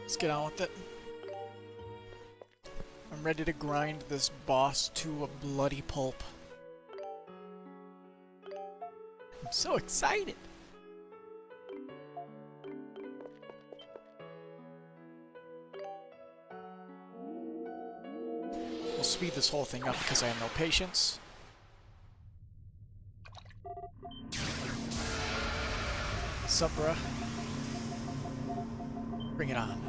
Let's get on with it. I'm ready to grind this boss to a bloody pulp. I'm so excited! We'll speed this whole thing up because I have no patience. Sup, bruh? Bring it on.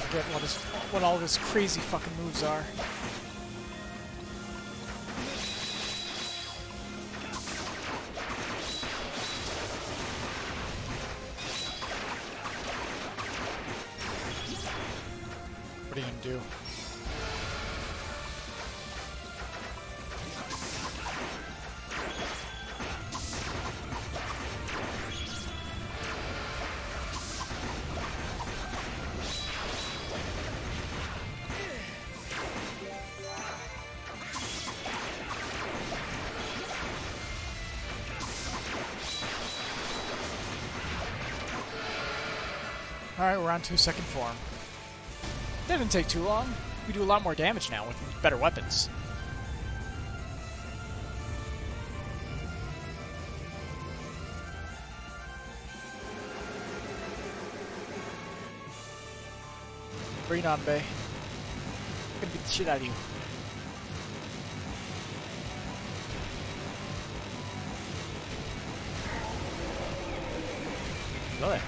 Forget what all his crazy fucking moves are. What are you gonna do? Alright, we're on to second form. That didn't take too long. We do a lot more damage now with better weapons. Bring it on, Bay. I'm gonna beat the shit out of you. Hello there.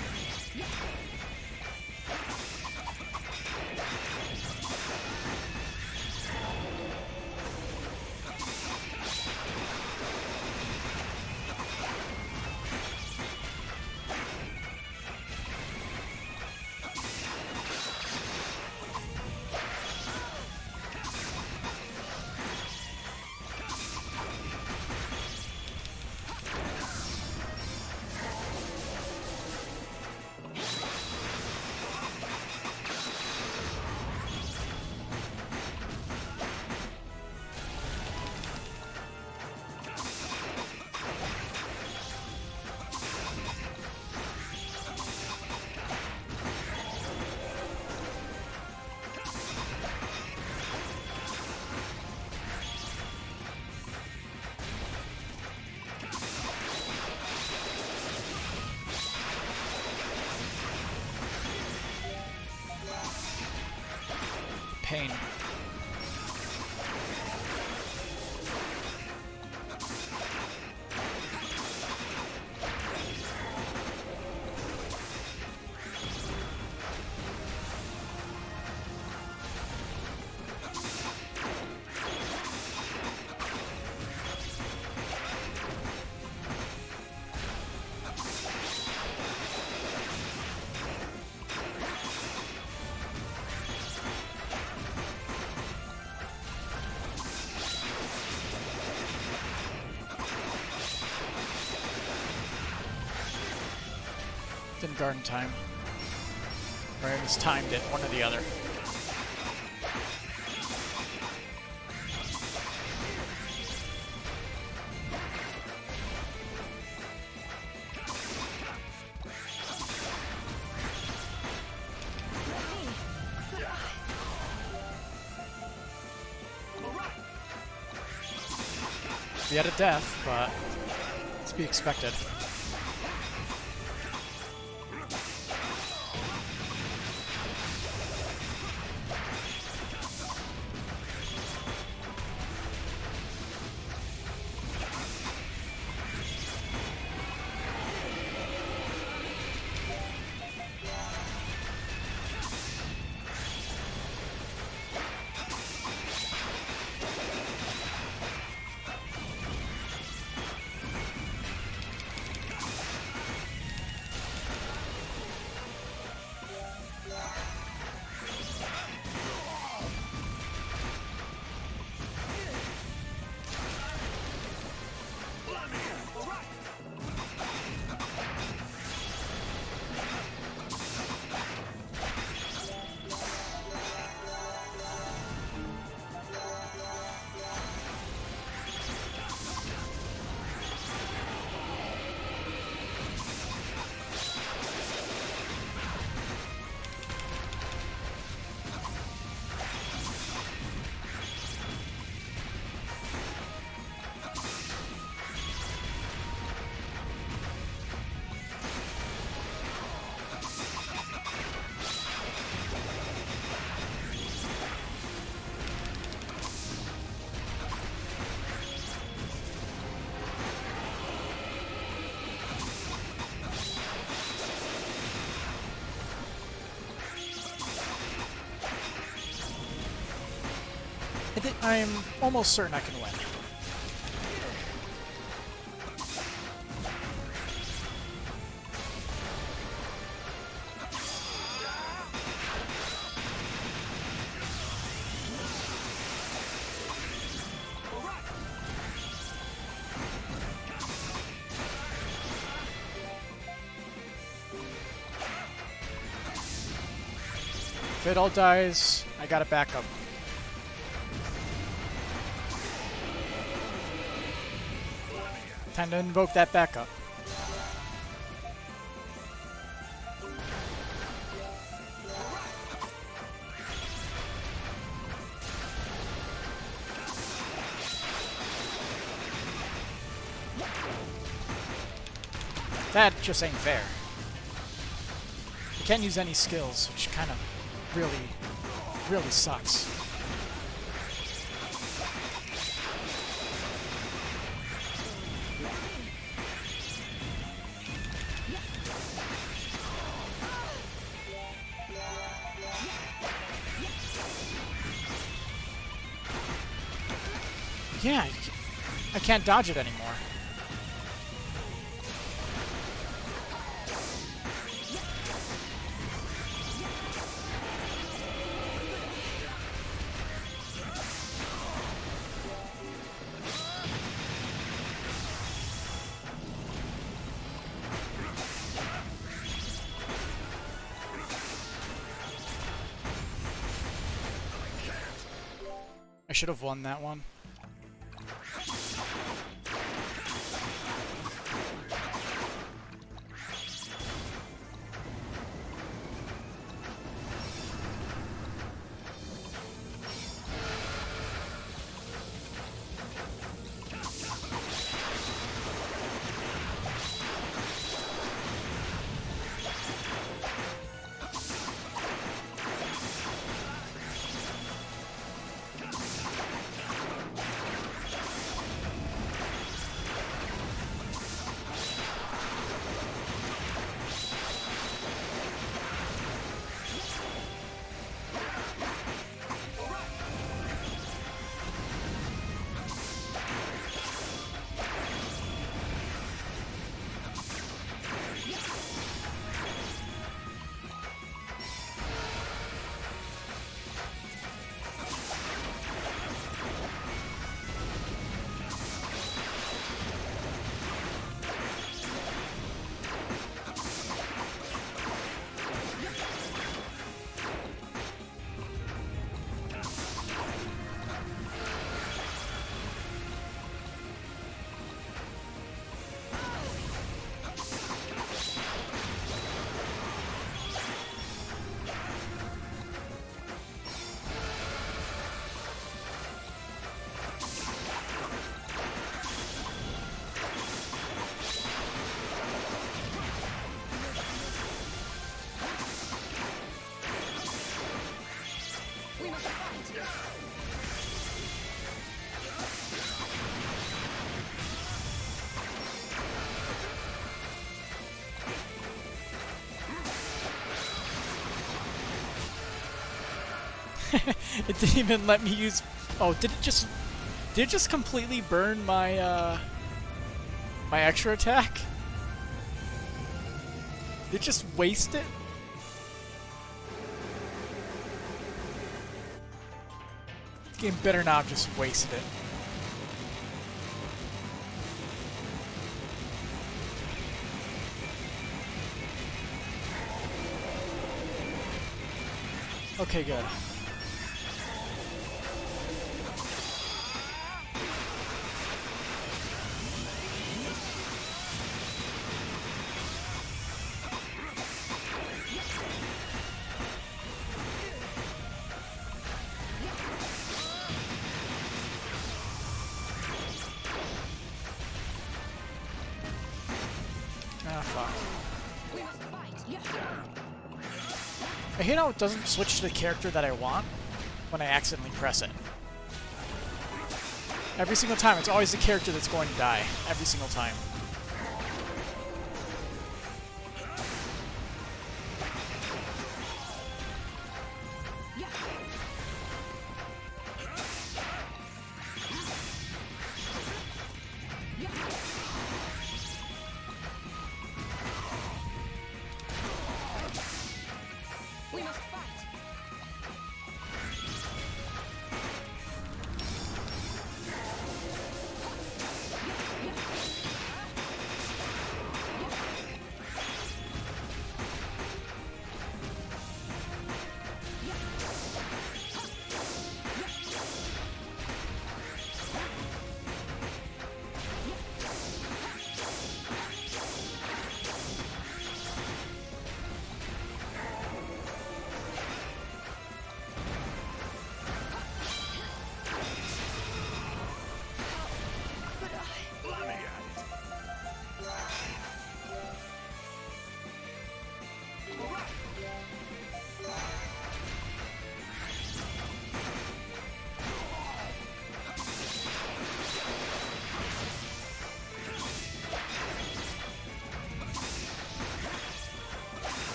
Pain. Didn't guard in time. Or I mistimed it, one or the other. All right. be at a death, but it's to be expected. I'm almost certain I can win. If it all dies, I gotta back up. Time to invoke that backup. That just ain't fair. You can't use any skills, which kind of really sucks. Yeah, I can't dodge it anymore. I should have won that one. It didn't even let me use... Oh, did it just... Did it just completely burn my, my extra attack? Did it just waste it? This game better not have just wasted it. Okay, good. Ah, fuck. I hate how it doesn't switch to the character that I want when I accidentally press it. Every single time, it's always the character that's going to die. Every single time. We must fight.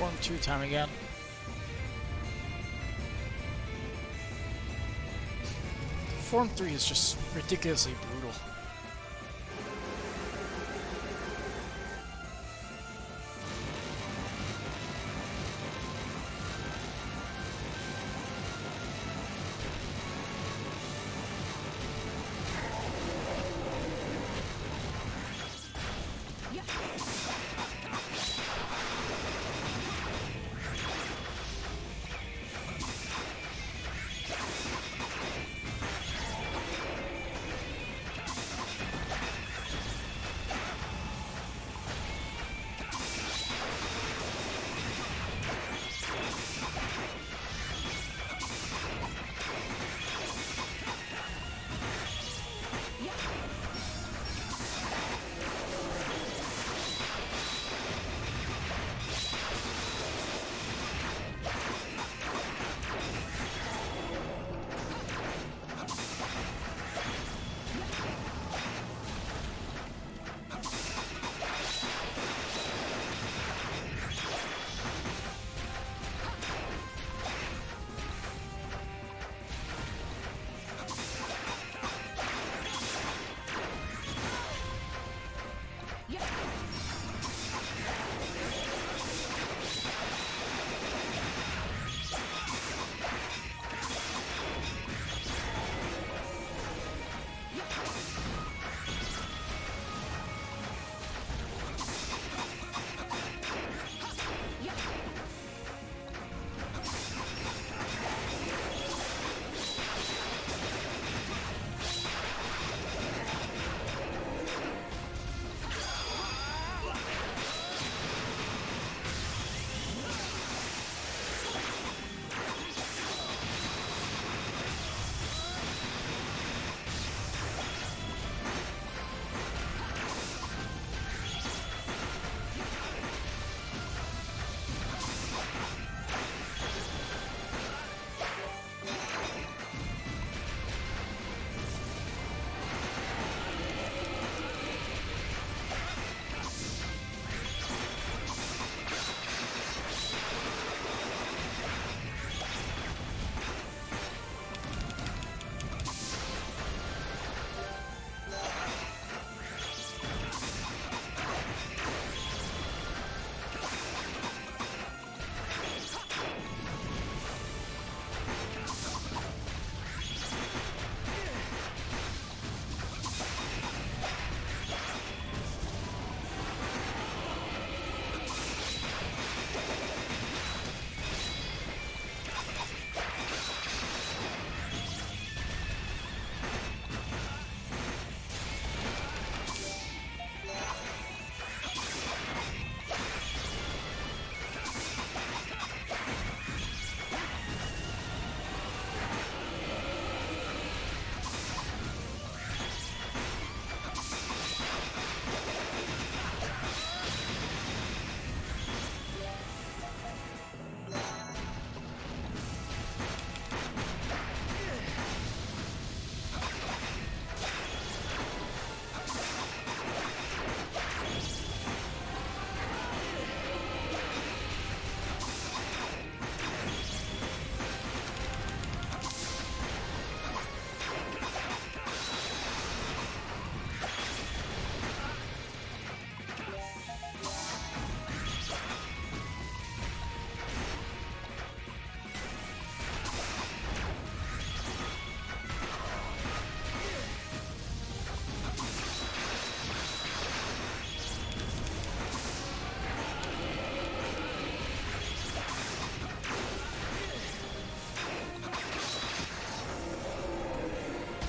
Form 2 time again. Form 3 is just ridiculously brutal.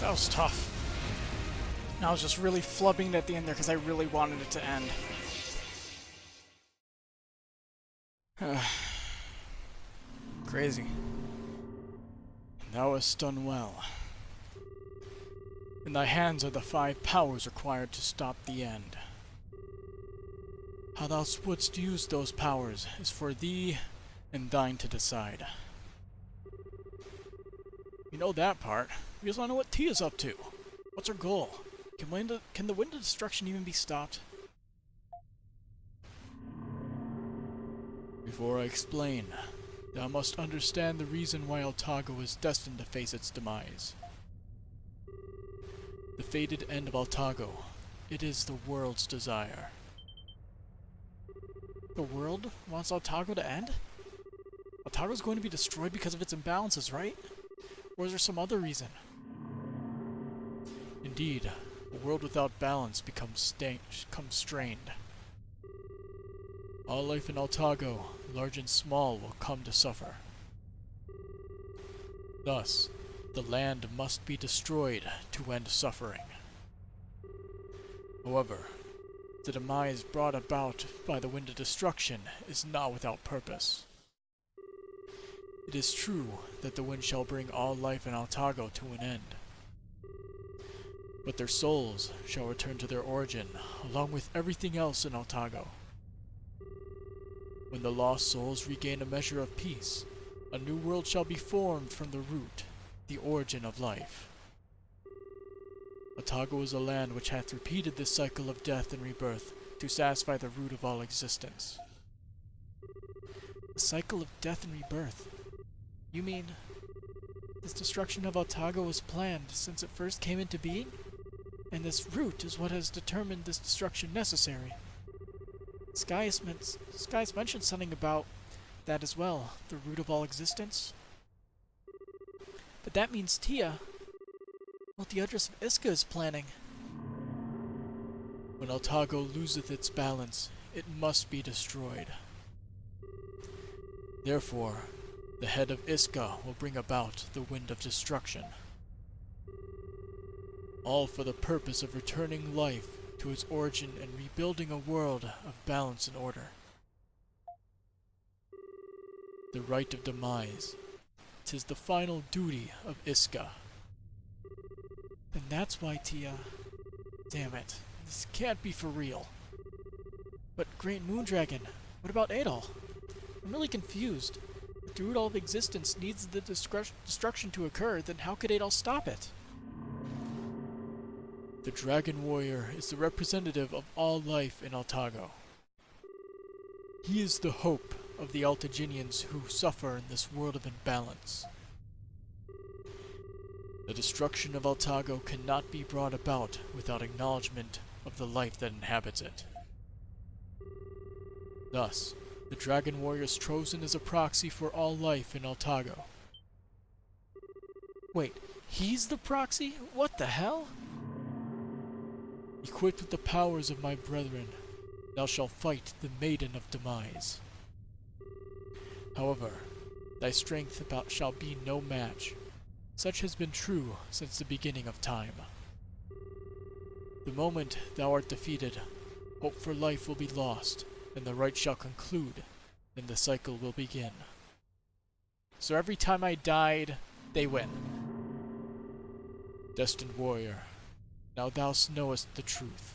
That was tough. And I was just really flubbing it at the end there because I really wanted it to end. Crazy. Thou hast done well. In thy hands are the 5 powers required to stop the end. How thou wouldst use those powers is for thee and thine to decide. You know that part. We just want to know what T is up to. What's her goal? Can the wind of destruction even be stopped? Before I explain, thou must understand the reason why Altago is destined to face its demise. The fated end of Altago. It is the world's desire. The world wants Altago to end? Altago's going to be destroyed because of its imbalances, right? Or is there some other reason? Indeed, a world without balance becomes strained. All life in Altago, large and small, will come to suffer. Thus, the land must be destroyed to end suffering. However, the demise brought about by the Wind of Destruction is not without purpose. It is true that the wind shall bring all life in Altago to an end, but their souls shall return to their origin, along with everything else in Altago. When the lost souls regain a measure of peace, a new world shall be formed from the root, the origin of life. Altago is a land which hath repeated this cycle of death and rebirth to satisfy the root of all existence. A cycle of death and rebirth? You mean, this destruction of Altago was planned since it first came into being? And this root is what has determined this destruction necessary? Sky's mentioned something about that as well, the root of all existence. But that means Tia, what the Udress of Iska is planning. When Altago loseth its balance, it must be destroyed. Therefore, the head of Iska will bring about the Wind of Destruction. All for the purpose of returning life to its origin and rebuilding a world of balance and order. The rite of demise. 'Tis the final duty of Iska. Then that's why Tia... Damn it. This can't be for real. But Great Moondragon, what about Adol? I'm really confused. If the root of all of existence needs the destruction to occur, then how could Adol stop it? The Dragon Warrior is the representative of all life in Altago. He is the hope of the Altaginians who suffer in this world of imbalance. The destruction of Altago cannot be brought about without acknowledgement of the life that inhabits it. Thus, the Dragon Warrior is chosen as a proxy for all life in Altago. Wait, he's the proxy? What the hell? Equipped with the powers of my brethren, thou shalt fight the Maiden of Demise. However, thy strength shall be no match. Such has been true since the beginning of time. The moment thou art defeated, hope for life will be lost, and the rite shall conclude, then the cycle will begin. So every time I died, they win. Destined Warrior, now thou knowest the truth.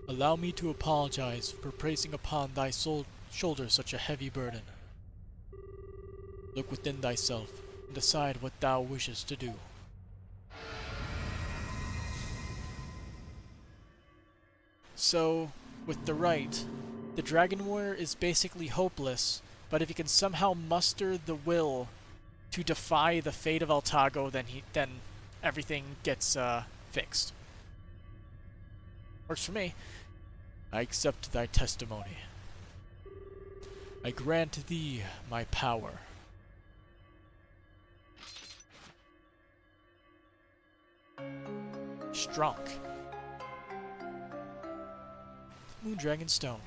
Allow me to apologize for placing upon thy shoulders such a heavy burden. Look within thyself and decide what thou wishes to do. So, with the rite, the Dragon Warrior is basically hopeless, but if he can somehow muster the will to defy the fate of Altago, then everything gets fixed. Works for me. I accept thy testimony. I grant thee my power. Strunk. Moondragon Stone.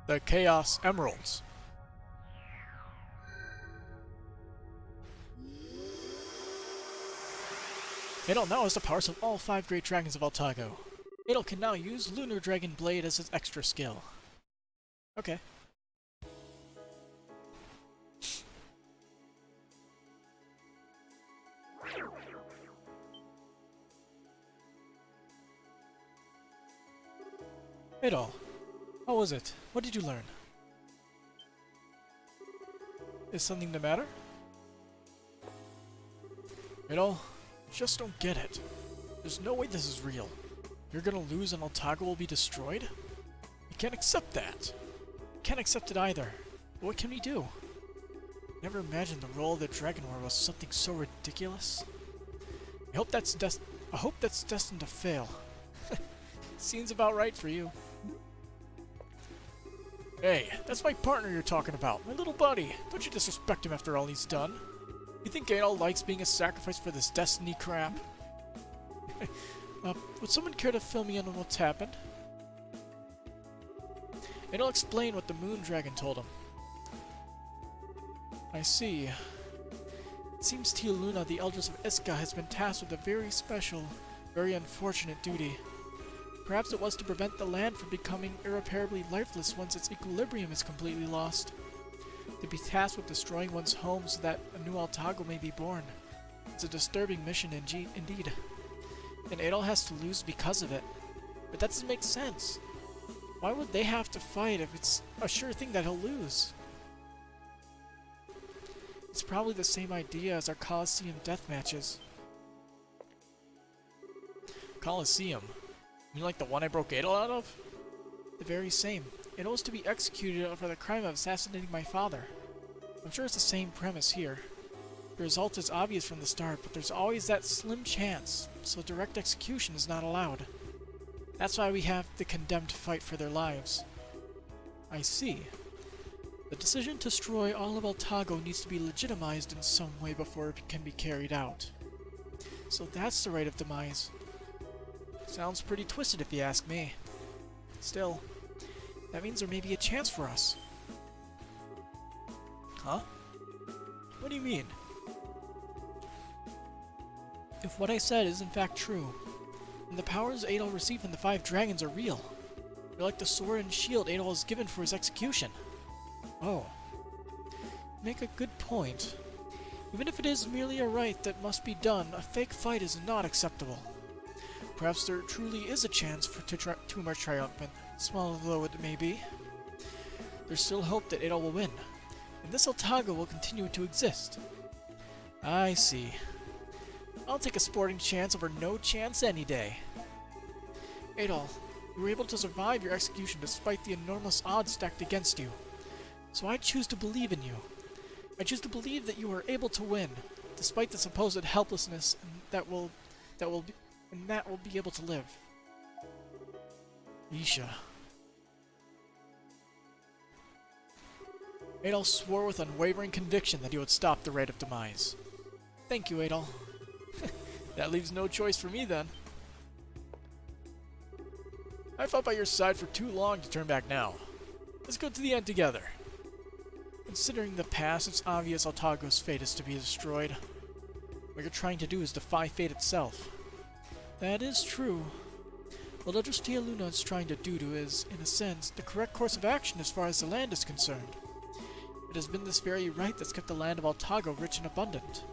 The Chaos Emeralds. Adol now has the powers of all 5 great dragons of Altago. Adol can now use Lunar Dragon Blade as his extra skill. Okay. Adol, how was it? What did you learn? Is something the matter? Adol, just don't get it. There's no way this is real. You're gonna lose and Altago will be destroyed? You can't accept that. Can't accept it either. But what can we do? Never imagined the role of the Dragon War was something so ridiculous. I hope that's destined to fail. Seems about right for you. Hey, that's my partner you're talking about, my little buddy. Don't you disrespect him after all he's done. You think Adol likes being a sacrifice for this destiny crap? Would someone care to fill me in on what's happened? Adol explained what the Moon Dragon told him. I see. It seems Tia Luna, the Elders of Iska, has been tasked with a very special, very unfortunate duty. Perhaps it was to prevent the land from becoming irreparably lifeless once its equilibrium is completely lost. To be tasked with destroying one's home so that a new Altago may be born. It's a disturbing mission indeed. And Adol has to lose because of it. But that doesn't make sense. Why would they have to fight if it's a sure thing that he'll lose? It's probably the same idea as our Colosseum death matches. Colosseum? You mean like the one I broke Adol out of? The very same. Adol was to be executed for the crime of assassinating my father. I'm sure it's the same premise here. The result is obvious from the start, but there's always that slim chance, so direct execution is not allowed. That's why we have the condemned fight for their lives. I see. The decision to destroy all of Altago needs to be legitimized in some way before it can be carried out. So that's the rite of demise. Sounds pretty twisted if you ask me. Still, that means there may be a chance for us. Huh? What do you mean? If what I said is in fact true, then the powers Adol received from the 5 dragons are real. They're like the sword and shield Adol was given for his execution. Oh. You make a good point. Even if it is merely a rite that must be done, a fake fight is not acceptable. Perhaps there truly is a chance to emerge triumphant, small though it may be. There's still hope that Adol will win, and this Altago will continue to exist. I see. I'll take a sporting chance over no chance any day. Adol, you were able to survive your execution despite the enormous odds stacked against you. So I choose to believe in you. I choose to believe that you are able to win, despite the supposed helplessness, and that will be able to live. Isha. Adol swore with unwavering conviction that he would stop the rite of demise. Thank you, Adol. That leaves no choice for me then. I fought by your side for too long to turn back now. Let's go to the end together. Considering the past, it's obvious Altago's fate is to be destroyed. What you're trying to do is defy fate itself. That is true. What Eldris Tia Luna is trying to do is, in a sense, the correct course of action as far as the land is concerned. It has been this very right that's kept the land of Altago rich and abundant.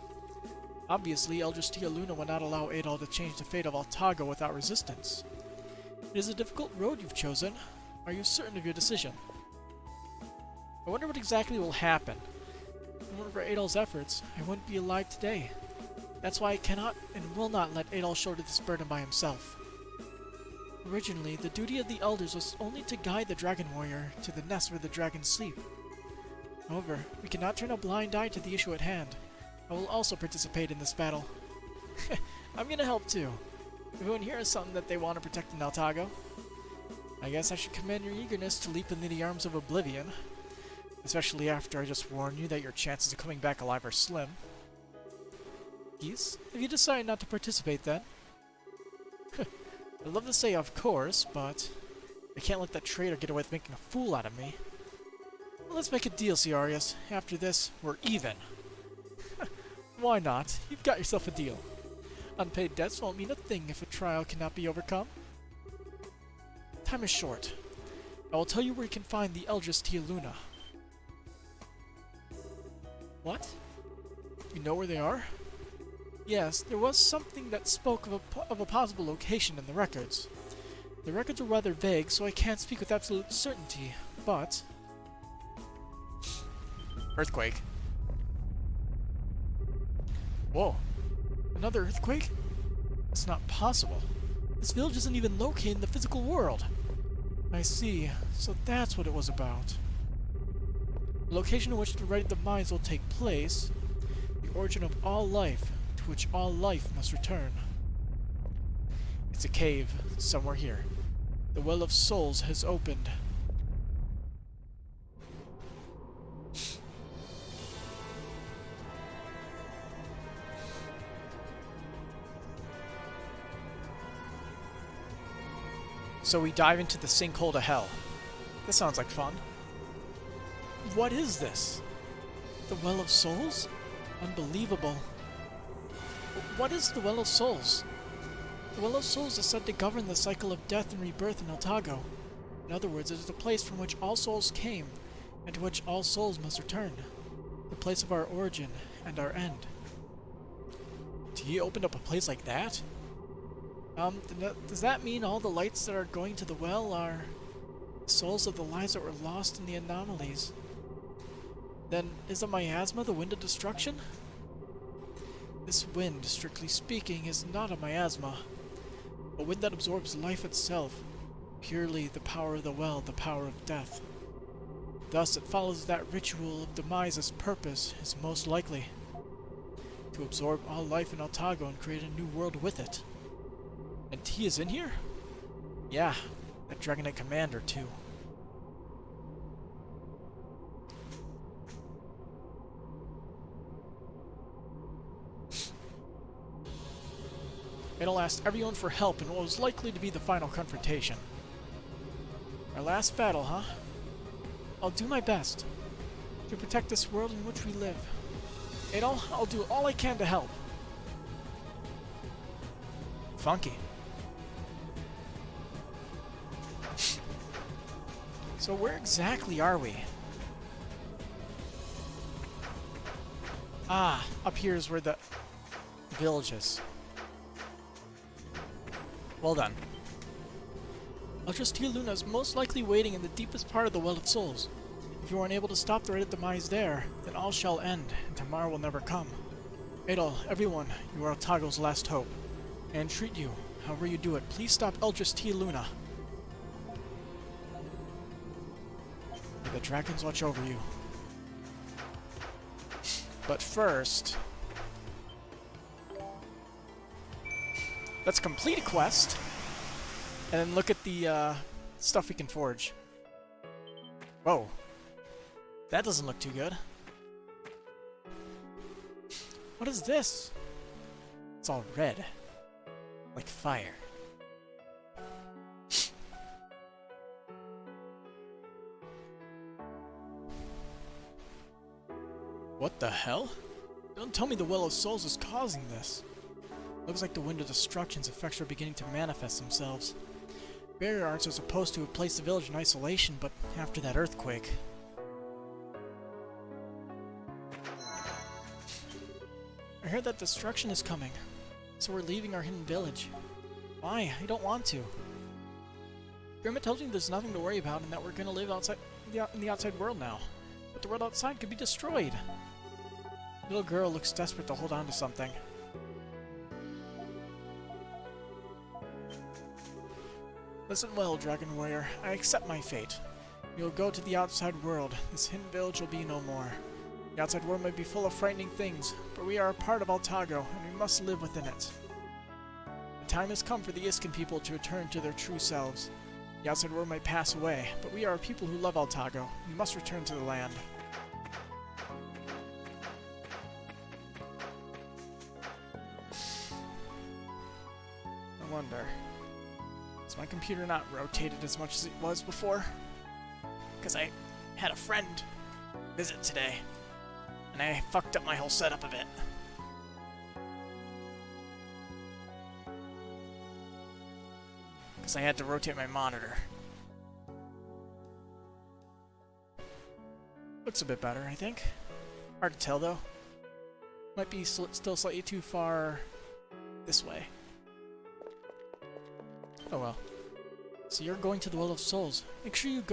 Obviously, Eldris Tia Luna will not allow Adol to change the fate of Altago without resistance. It is a difficult road you've chosen. Are you certain of your decision? I wonder what exactly will happen. If it weren't for Adol's efforts, I wouldn't be alive today. That's why I cannot and will not let Adol shoulder this burden by himself. Originally, the duty of the Elders was only to guide the Dragon Warrior to the nest where the dragons sleep. However, we cannot turn a blind eye to the issue at hand. I will also participate in this battle. I'm gonna help too. Everyone here has something that they want to protect in Altago. I guess I should commend your eagerness to leap into the arms of Oblivion. Especially after I just warned you that your chances of coming back alive are slim. Geese, have you decided not to participate then? I'd love to say of course, but I can't let that traitor get away with making a fool out of me. Well, let's make a deal, Ciarius. After this, we're even. Why not? You've got yourself a deal. Unpaid debts won't mean a thing if a trial cannot be overcome. Time is short. I will tell you where you can find the Eldris Tia Luna. What? You know where they are? Yes, there was something that spoke of a possible location in the records. The records are rather vague, so I can't speak with absolute certainty, but... Earthquake. Whoa. Another earthquake? That's not possible. This village isn't even located in the physical world. I see. So that's what it was about. The location in which the Rite of Demise will take place, the origin of all life, to which all life must return. It's a cave, somewhere here. The Well of Souls has opened. So we dive into the sinkhole to hell. This sounds like fun. What is this? The Well of Souls? Unbelievable. What is the Well of Souls? The Well of Souls is said to govern the cycle of death and rebirth in Altago. In other words, it is the place from which all souls came, and to which all souls must return. The place of our origin and our end. He opened up a place like that? Does that mean all the lights that are going to the well are souls of the lives that were lost in the anomalies? Then, is a miasma the wind of destruction? This wind, strictly speaking, is not a miasma. A wind that absorbs life itself. Purely the power of the well, the power of death. Thus, it follows that ritual of Demise's purpose is most likely to absorb all life in Altago and create a new world with it. And T is in here? Yeah, that Dragonite commander too. It'll ask everyone for help in what was likely to be the final confrontation. Our last battle, huh? I'll do my best to protect this world in which we live. Adol, I'll do all I can to help. Funky. So where exactly are we? Ah, up here is where the village is. Well done. Ultras T. Luna is most likely waiting in the deepest part of the Well of Souls. If you are unable to stop the Rite of Demise there, then all shall end, and tomorrow will never come. Adol, everyone, you are Altago's last hope. I entreat you, however you do it, please stop Ultras T. Luna. May the dragons watch over you. But first, let's complete a quest, and then look at the stuff we can forge. Whoa. That doesn't look too good. What is this? It's all red. Like fire. What the hell? Don't tell me the Well of Souls is causing this. Looks like the Wind of Destruction's effects are beginning to manifest themselves. Barrier arts are supposed to have placed the village in isolation, but after that earthquake... I heard that destruction is coming, so we're leaving our hidden village. Why? I don't want to. Grandma tells me there's nothing to worry about and that we're gonna live outside in the outside world now. But the world outside could be destroyed. The little girl looks desperate to hold on to something. Listen well, Dragon Warrior. I accept my fate. We will go to the outside world. This hidden village will be no more. The outside world may be full of frightening things, but we are a part of Altago, and we must live within it. The time has come for the Iskin people to return to their true selves. The outside world may pass away, but we are a people who love Altago. We must return to the land. I wonder, is my computer not rotated as much as it was before? Because I had a friend visit today, and I fucked up my whole setup a bit. Because I had to rotate my monitor. Looks a bit better, I think. Hard to tell, though. Might be still slightly too far this way. Oh well. So you're going to the Well of Souls. Make sure you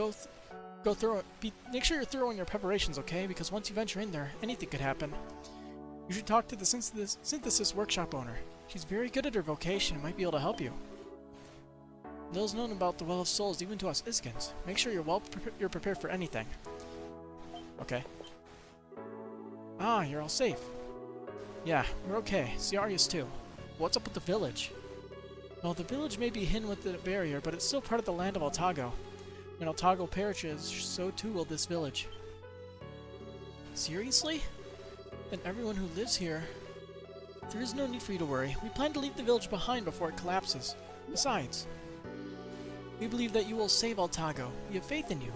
make sure you're thorough in your preparations, okay? Because once you venture in there, anything could happen. You should talk to the synthesis workshop owner. She's very good at her vocation and might be able to help you. Those known about the Well of Souls, even to us Iskans. Make sure you're prepared for anything. Okay. Ah, you're all safe. Yeah, we're okay. Ciarius too. What's up with the village? Well, the village may be hidden with the barrier, but it's still part of the land of Altago. When Altago perishes, so too will this village. Seriously? Then everyone who lives here... There is no need for you to worry. We plan to leave the village behind before it collapses. Besides, we believe that you will save Altago. We have faith in you.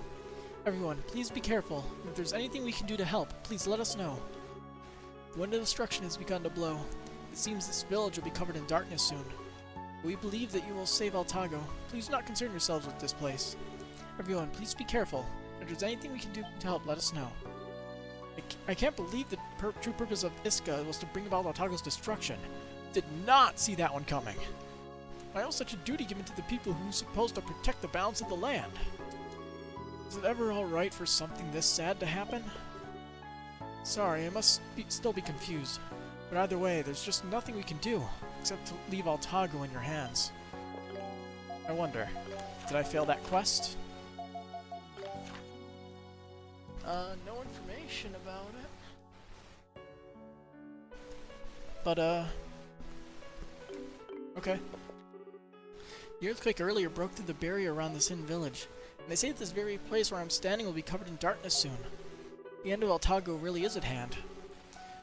Everyone, please be careful. If there's anything we can do to help, please let us know. The wind of destruction has begun to blow. It seems this village will be covered in darkness soon. We believe that you will save Altago. Please do not concern yourselves with this place. Everyone, please be careful. If there's anything we can do to help, let us know. I can't believe the true purpose of Iska was to bring about Altago's destruction. Did not see that one coming. Why was such a duty given to the people who were supposed to protect the balance of the land? Is it ever alright for something this sad to happen? Sorry, I must still be confused. But either way, there's just nothing we can do, except to leave Altago in your hands. I wonder, did I fail that quest? No information about it. But, okay. The earthquake earlier broke through the barrier around this hidden village, and they say that this very place where I'm standing will be covered in darkness soon. The end of Altago really is at hand.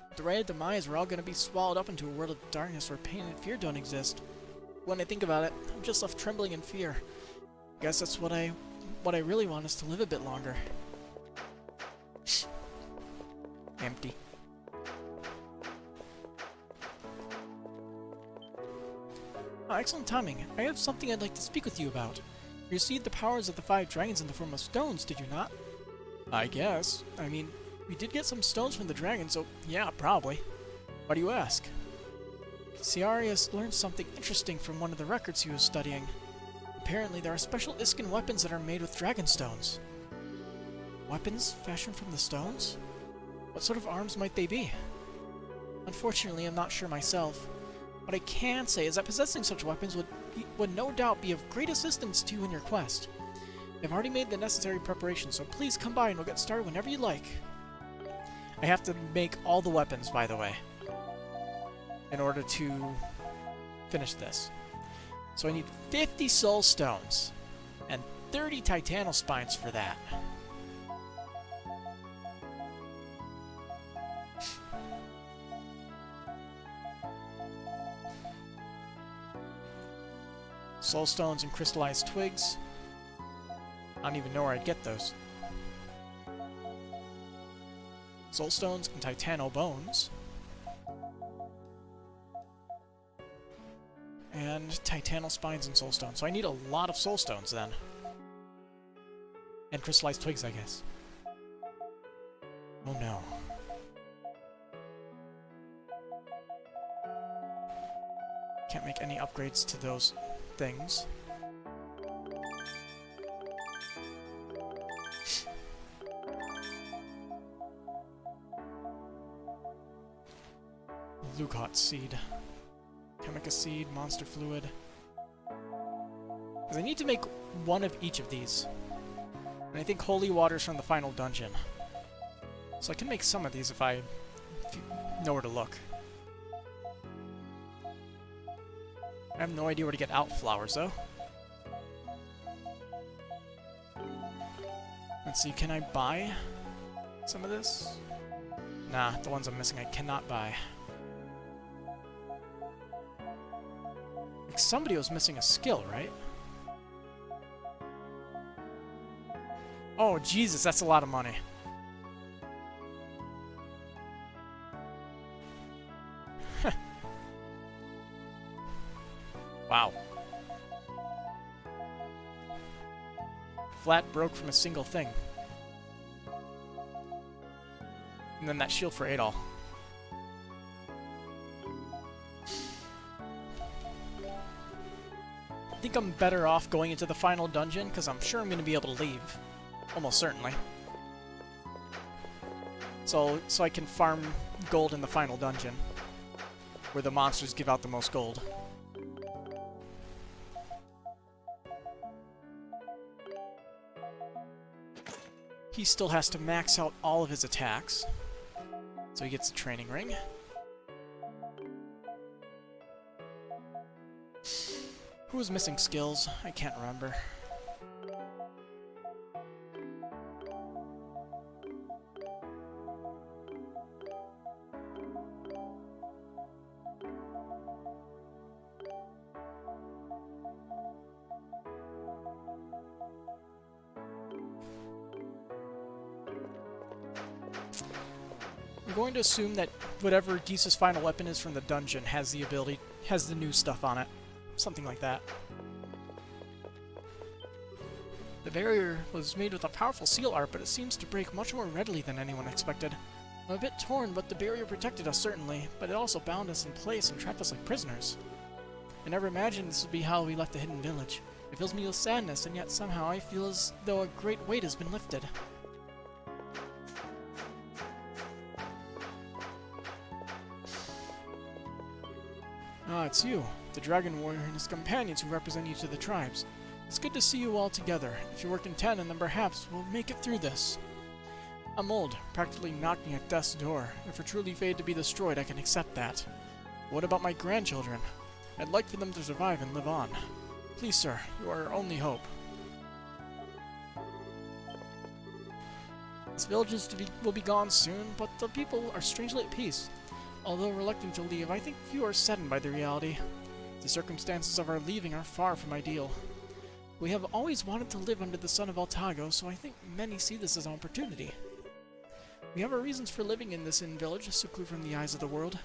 With the right of demise, we're all going to be swallowed up into a world of darkness where pain and fear don't exist. When I think about it, I'm just left trembling in fear. I guess that's what I really want is to live a bit longer. Empty. Oh, excellent timing. I have something I'd like to speak with you about. You received the powers of the 5 dragons in the form of stones, did you not? I guess. I mean, we did get some stones from the dragon, so yeah, probably. Why do you ask? Ciarius learned something interesting from one of the records he was studying. Apparently, there are special Iskan weapons that are made with dragon stones. Weapons fashioned from the stones? What sort of arms might they be? Unfortunately, I'm not sure myself. What I can say is that possessing such weapons would no doubt be of great assistance to you in your quest. I've already made the necessary preparations, so please come by and we'll get started whenever you like. I have to make all the weapons, by the way, in order to finish this. So I need 50 soul stones and 30 titanal spines for that. Soul stones and crystallized twigs. I don't even know where I'd get those. Soul stones and titano bones. And titanal spines and soul stones. So I need a lot of soul stones then. And crystallized twigs, I guess. Oh no. Can't make any upgrades to those things. Lukot seed. Chemica seed, monster fluid. Because I need to make one of each of these. And I think holy water's from the final dungeon. So I can make some of these if you know where to look. I have no idea where to get out flowers, though. Let's see, can I buy some of this? Nah, the ones I'm missing I cannot buy. Like somebody was missing a skill, right? Oh, Jesus, that's a lot of money. Wow. Flat broke from a single thing. And then that shield for Adol. I think I'm better off going into the final dungeon, because I'm sure I'm going to be able to leave. Almost certainly. So I can farm gold in the final dungeon, where the monsters give out the most gold. he still has to max out all of his attacks. So he gets a training ring. Who was missing skills? I can't remember. I'm going to assume that whatever Gisa's final weapon is from the dungeon has the new stuff on it. Something like that. The barrier was made with a powerful seal art, but it seems to break much more readily than anyone expected. I'm a bit torn, but the barrier protected us certainly, but it also bound us in place and trapped us like prisoners. I never imagined this would be how we left the hidden village. It fills me with sadness, and yet somehow I feel as though a great weight has been lifted. Ah, it's you, the Dragon Warrior and his companions who represent each of the tribes. It's good to see you all together. If you work in tandem, then perhaps we'll make it through this. I'm old, practically knocking at death's door. If we're truly fated to be destroyed, I can accept that. What about my grandchildren? I'd like for them to survive and live on. Please, sir, you are our only hope. This village will be gone soon, but the people are strangely at peace. Although reluctant to leave, I think few are saddened by the reality. The circumstances of our leaving are far from ideal. We have always wanted to live under the sun of Altago, so I think many see this as an opportunity. We have our reasons for living in this inn village, secluded from the eyes of the world,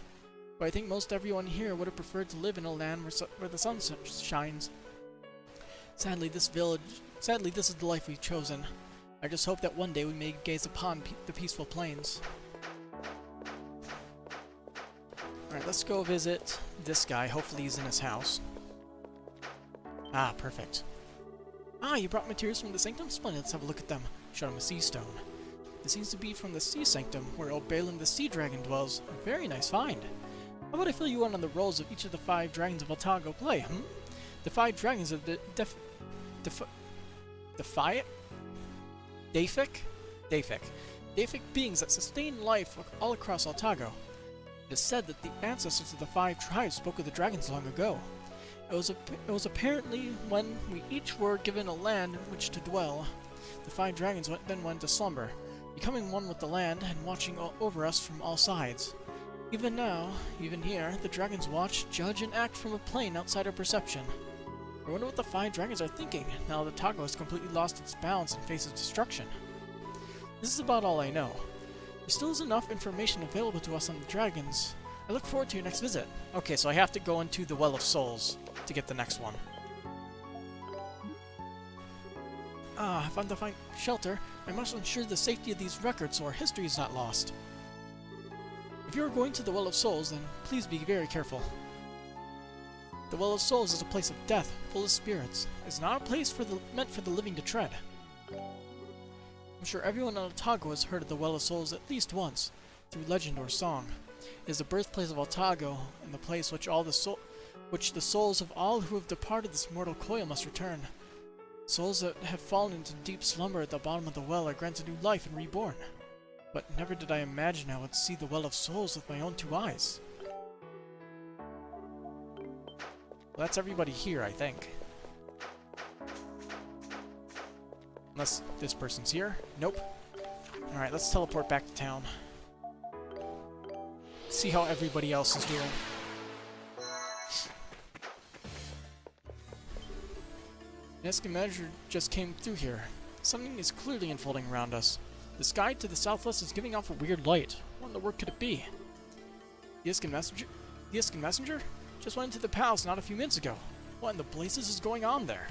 but I think most everyone here would have preferred to live in a land where the sun shines. Sadly, this is the life we've chosen. I just hope that one day we may gaze upon the peaceful plains. Alright, let's go visit this guy. Hopefully he's in his house. Ah, perfect. Ah, you brought materials from the Sanctum? Splendid, let's have a look at them. Showed him a sea stone. This seems to be from the Sea Sanctum, where old Balin the Sea Dragon dwells. A very nice find. How about I fill you in on the roles of each of the 5 dragons of Altago play, The 5 dragons of the Deific beings that sustain life all across Altago. It is said that the ancestors of the 5 tribes spoke of the dragons long ago. It was apparently when we each were given a land in which to dwell. The 5 dragons then went to slumber, becoming one with the land and watching over us from all sides. Even now, even here, the dragons watch, judge, and act from a plane outside our perception. I wonder what the 5 dragons are thinking, now that Altago has completely lost its balance and faces destruction. This is about all I know. There still is enough information available to us on the dragons. I look forward to your next visit. Okay, so I have to go into the Well of Souls to get the next one. Ah, if I'm to find shelter, I must ensure the safety of these records so our history is not lost. If you are going to the Well of Souls, then please be very careful. The Well of Souls is a place of death, full of spirits. It's not a place meant for the living to tread. I'm sure everyone on Altago has heard of the Well of Souls at least once, through legend or song. It is the birthplace of Altago, and the place which the souls of all who have departed this mortal coil must return. Souls that have fallen into deep slumber at the bottom of the well are granted new life and reborn. But never did I imagine I would see the Well of Souls with my own 2 eyes. Well, that's everybody here, I think. Unless this person's here. Nope. Alright, let's teleport back to town. See how everybody else is doing. Nesca Measure just came through here. Something is clearly unfolding around us. The sky to the southwest is giving off a weird light. What in the world could it be? The Iskin Messenger? Just went into the palace not a few minutes ago. What in the blazes is going on there?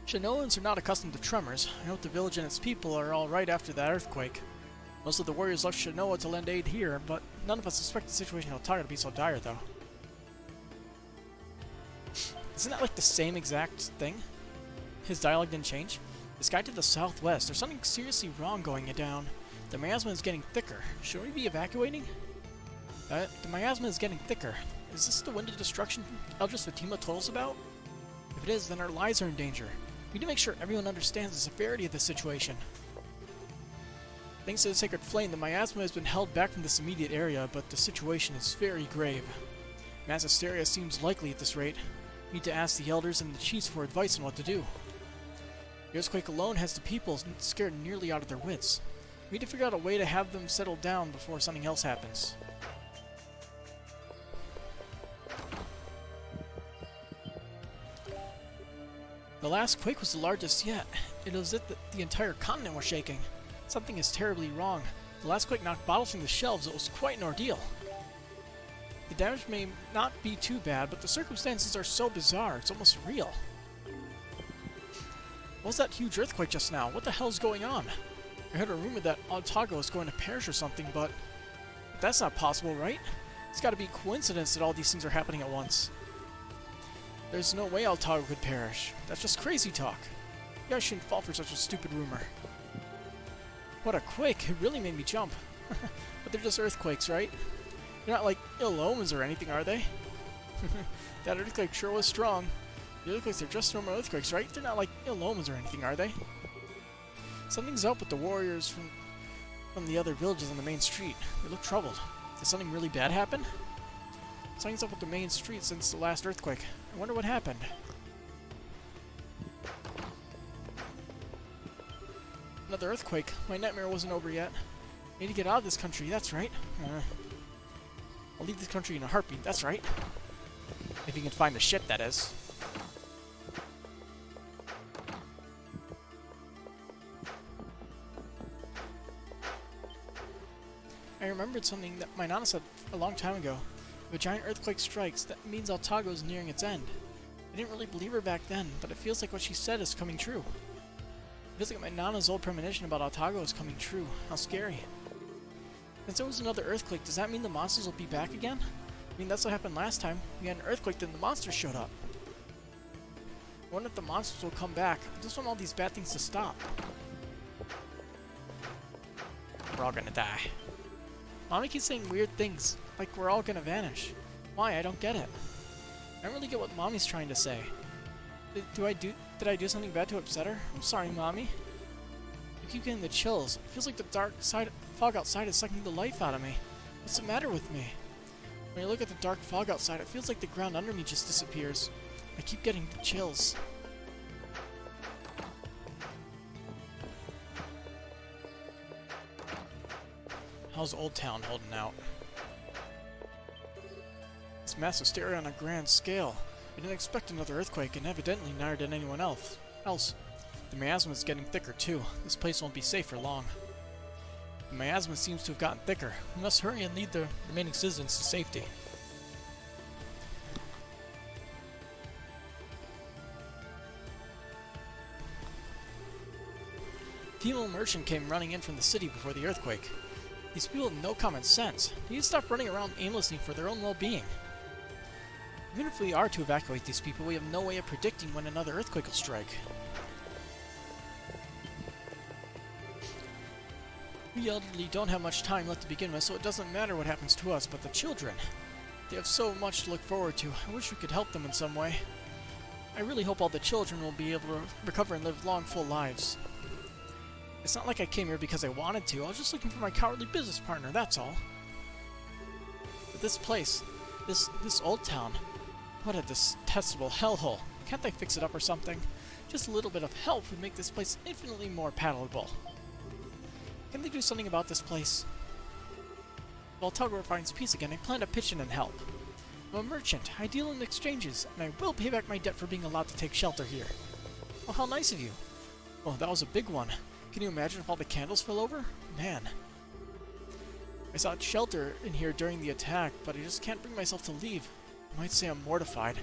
Shanoans are not accustomed to tremors. I hope the village and its people are alright after that earthquake. Most of the warriors left Shanoa to lend aid here, but none of us expect the situation in Altago to be so dire, though. Isn't that like the same exact thing? His dialogue didn't change? The sky to the southwest. There's something seriously wrong going down. The miasma is getting thicker. Should we be evacuating? The miasma is getting thicker. Is this the wind of destruction Eldris Fatima told us about? If it is, then our lives are in danger. We need to make sure everyone understands the severity of the situation. Thanks to the Sacred Flame, the miasma has been held back from this immediate area, but the situation is very grave. Mass hysteria seems likely at this rate. We need to ask the elders and the chiefs for advice on what to do. The earthquake alone has the people scared nearly out of their wits. We need to figure out a way to have them settle down before something else happens. The last quake was the largest yet. It was as if the entire continent was shaking. Something is terribly wrong. The last quake knocked bottles from the shelves. It was quite an ordeal. The damage may not be too bad, but the circumstances are so bizarre, it's almost real. What was that huge earthquake just now? What the hell's going on? I heard a rumor that Otago is going to perish or something, but that's not possible, right? It's gotta be coincidence that all these things are happening at once. There's no way Otago could perish. That's just crazy talk. You guys shouldn't fall for such a stupid rumor. What a quake! It really made me jump. But they're just earthquakes, right? They're not like ill omens or anything, are they? That earthquake sure was strong. The earthquakes are just normal earthquakes, right? They're not like ill omens or anything, are they? Something's up with the warriors from the other villages on the main street. They look troubled. Did something really bad happen? Something's up with the main street since the last earthquake. I wonder what happened. Another earthquake. My nightmare wasn't over yet. I need to get out of this country, that's right. I'll leave this country in a heartbeat, that's right. If you can find the shit, that is. I remembered something that my nana said a long time ago. If a giant earthquake strikes, that means Otago is nearing its end. I didn't really believe her back then, but it feels like what she said is coming true. It feels like my nana's old premonition about Otago is coming true. How scary. Since there was another earthquake, does that mean the monsters will be back again? I mean, that's what happened last time. We had an earthquake, then the monsters showed up. I wonder if the monsters will come back. I just want all these bad things to stop. We're all gonna die. Mommy keeps saying weird things, like we're all gonna vanish. Why? I don't get it. I don't really get what Mommy's trying to say. Did I do something bad to upset her? I'm sorry, Mommy. I keep getting the chills. It feels like the dark fog outside is sucking the life out of me. What's the matter with me? When I look at the dark fog outside, it feels like the ground under me just disappears. I keep getting the chills. How's Old Town holding out? It's mass hysteria on a grand scale. I didn't expect another earthquake, and evidently neither did anyone else. The miasma is getting thicker too. This place won't be safe for long. The miasma seems to have gotten thicker. We must hurry and lead the remaining citizens to safety. Female merchant came running in from the city before the earthquake. These people have no common sense. They need to stop running around aimlessly for their own well-being. Even if we are to evacuate these people, we have no way of predicting when another earthquake will strike. We elderly don't have much time left to begin with, so it doesn't matter what happens to us, but the children. They have so much to look forward to. I wish we could help them in some way. I really hope all the children will be able to recover and live long, full lives. It's not like I came here because I wanted to. I was just looking for my cowardly business partner, that's all. But this place, this Old Town, what a detestable hellhole. Can't they fix it up or something? Just a little bit of help would make this place infinitely more palatable. Can they do something about this place? While Otago finds peace again, I plan to pitch in and help. I'm a merchant. I deal in exchanges, and I will pay back my debt for being allowed to take shelter here. Oh, how nice of you. Oh, that was a big one. Can you imagine if all the candles fell over? Man. I sought shelter in here during the attack, but I just can't bring myself to leave. I might say I'm mortified.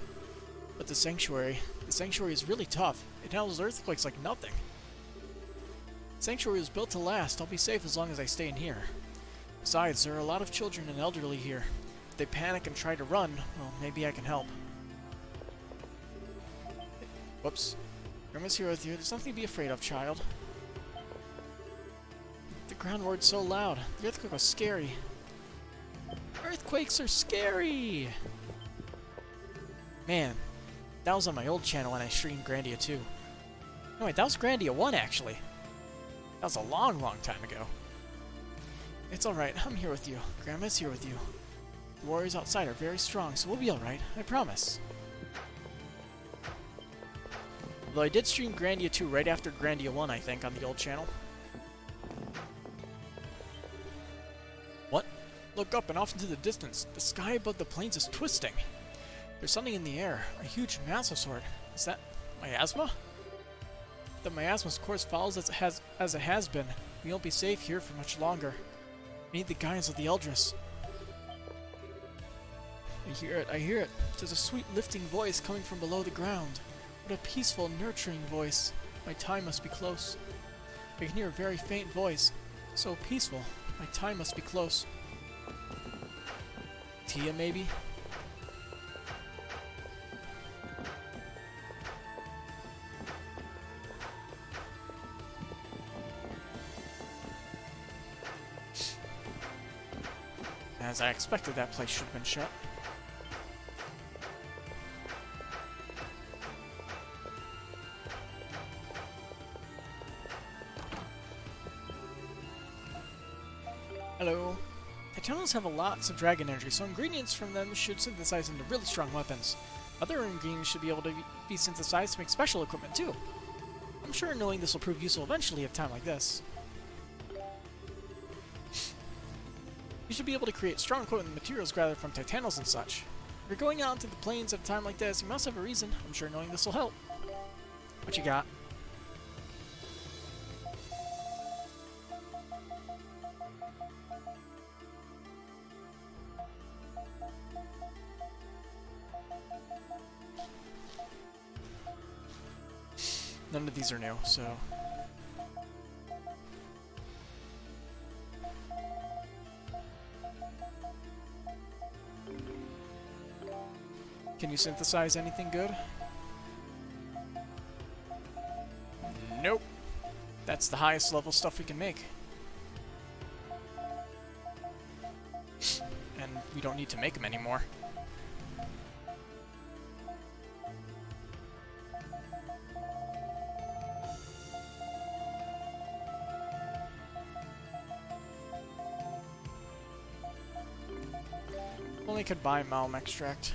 But the sanctuary is really tough. It handles earthquakes like nothing. The sanctuary was built to last. I'll be safe as long as I stay in here. Besides, there are a lot of children and elderly here. If they panic and try to run, well, maybe I can help. Whoops. Grandma's here with you. There's nothing to be afraid of, child. The ground roared so loud. The earthquake was scary. Earthquakes are scary! Man, that was on my old channel when I streamed Grandia 2. Oh, wait, that was Grandia 1, actually. That was a long, long time ago. It's alright, I'm here with you. Grandma's here with you. The warriors outside are very strong, so we'll be alright, I promise. Though I did stream Grandia 2 right after Grandia 1, I think, on the old channel. What? Look up and off into the distance. The sky above the plains is twisting. There's something in the air. A huge mass of sort. Is that miasma? The miasma's course follows as it has been. We won't be safe here for much longer. We need the guidance of the Eldris. I hear it. There's a sweet lifting voice coming from below the ground. What a peaceful, nurturing voice. My time must be close. I can hear a very faint voice. So peaceful. My time must be close. Tia, maybe? As I expected, that place should have been shut. Hello. Titanos have lots of dragon energy, so ingredients from them should synthesize into really strong weapons. Other ingredients should be able to be synthesized to make special equipment too. I'm sure knowing this will prove useful eventually at a time like this. You should be able to create strong equipment materials gathered from Titanos and such. If you're going out into the plains at a time like this, you must have a reason. I'm sure knowing this will help. What you got? None of these are new, so... Can you synthesize anything good? Nope. That's the highest level stuff we can make. And we don't need to make them anymore. Only could buy Malm extract.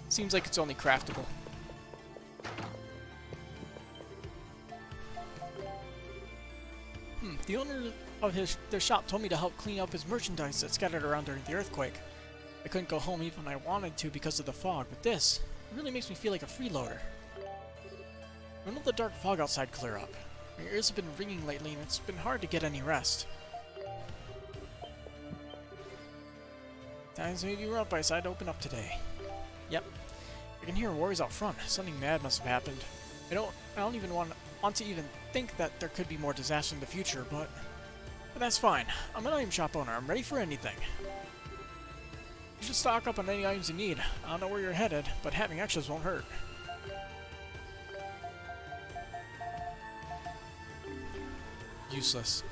Seems like it's only craftable. The owner of their shop told me to help clean up his merchandise that's scattered around during the earthquake. I couldn't go home even when I wanted to because of the fog, but this really makes me feel like a freeloader. When will the dark fog outside clear up? My ears have been ringing lately and it's been hard to get any rest. Times made you up, I decided to open up today. Yep. I can hear warriors out front. Something mad must have happened. I don't even want to even think that there could be more disaster in the future, but that's fine. I'm an item shop owner. I'm ready for anything. You should stock up on any items you need. I don't know where you're headed, but having extras won't hurt. Useless.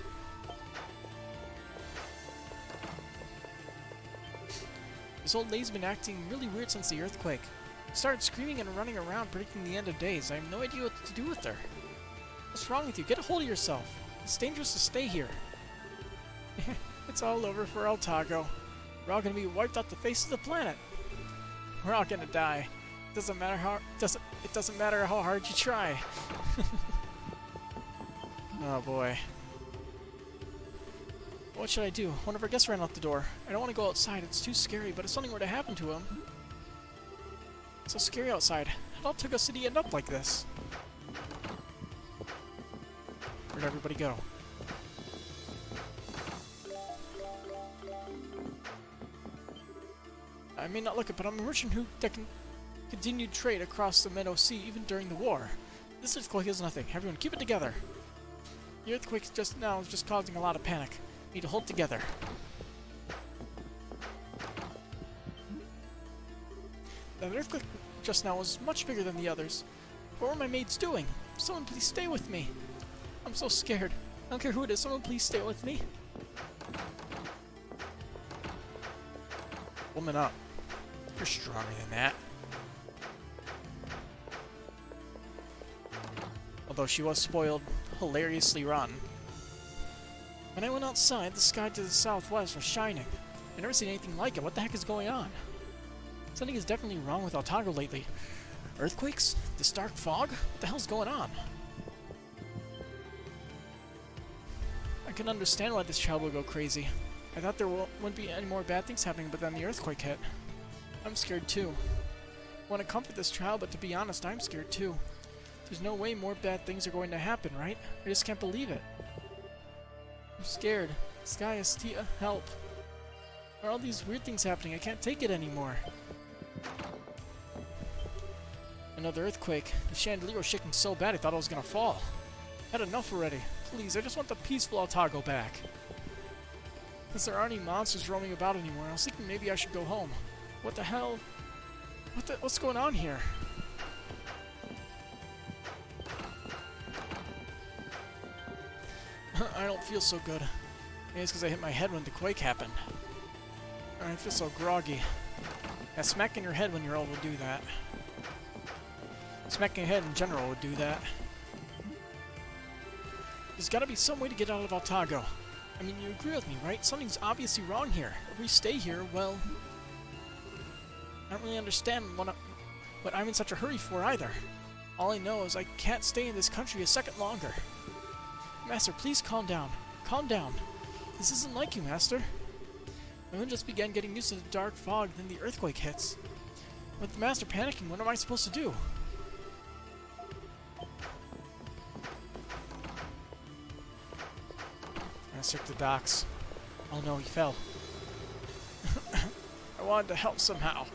This old lady's been acting really weird since the earthquake. She started screaming and running around predicting the end of days. I have no idea what to do with her. What's wrong with you? Get a hold of yourself. It's dangerous to stay here. It's all over for Altago. We're all gonna be wiped off the face of the planet. We're all gonna die. It doesn't matter how hard you try. Oh boy. What should I do? One of our guests ran out the door. I don't want to go outside. It's too scary, but if something were to happen to him... It's so scary outside. How took a city end up like this? Where'd everybody go? I may not look it, but I'm a merchant that can continue trade across the Meadow Sea even during the war. This earthquake is nothing. Everyone keep it together. The earthquake just now is just causing a lot of panic. We need to hold together. The earthquake just now was much bigger than the others. What were my maids doing? Someone please stay with me. I'm so scared. I don't care who it is. Someone please stay with me. Woman up. You're stronger than that. although she was spoiled hilariously rotten. When I went outside, the sky to the southwest was shining. I've never seen anything like it. What the heck is going on? Something is definitely wrong with Otago lately. Earthquakes? This dark fog? What the hell's going on? I can understand why this child would go crazy. I thought there wouldn't be any more bad things happening, but then the earthquake hit. I'm scared too. I want to comfort this child, but to be honest, I'm scared too. There's no way more bad things are going to happen, right? I just can't believe it. I'm scared. Sky Estia, help. There are all these weird things happening. I can't take it anymore. Another earthquake. The chandelier was shaking so bad I thought it was gonna fall. Had enough already. Please, I just want the peaceful Otago back. Since there aren't any monsters roaming about anymore, I was thinking maybe I should go home. What the hell? What's going on here? I don't feel so good. Maybe it's because I hit my head when the quake happened. I feel so groggy. Yeah, smacking your head when you're old will do that. Smacking your head in general would do that. There's gotta be some way to get out of Otago. I mean, you agree with me, right? Something's obviously wrong here. If we stay here, well... I don't really understand what I'm in such a hurry for either. All I know is I can't stay in this country a second longer. Master, please calm down. Calm down. This isn't like you, Master. My moon just began getting used to the dark fog, then the earthquake hits. With the Master panicking, what am I supposed to do? I searched the docks. Oh no, he fell. I wanted to help somehow.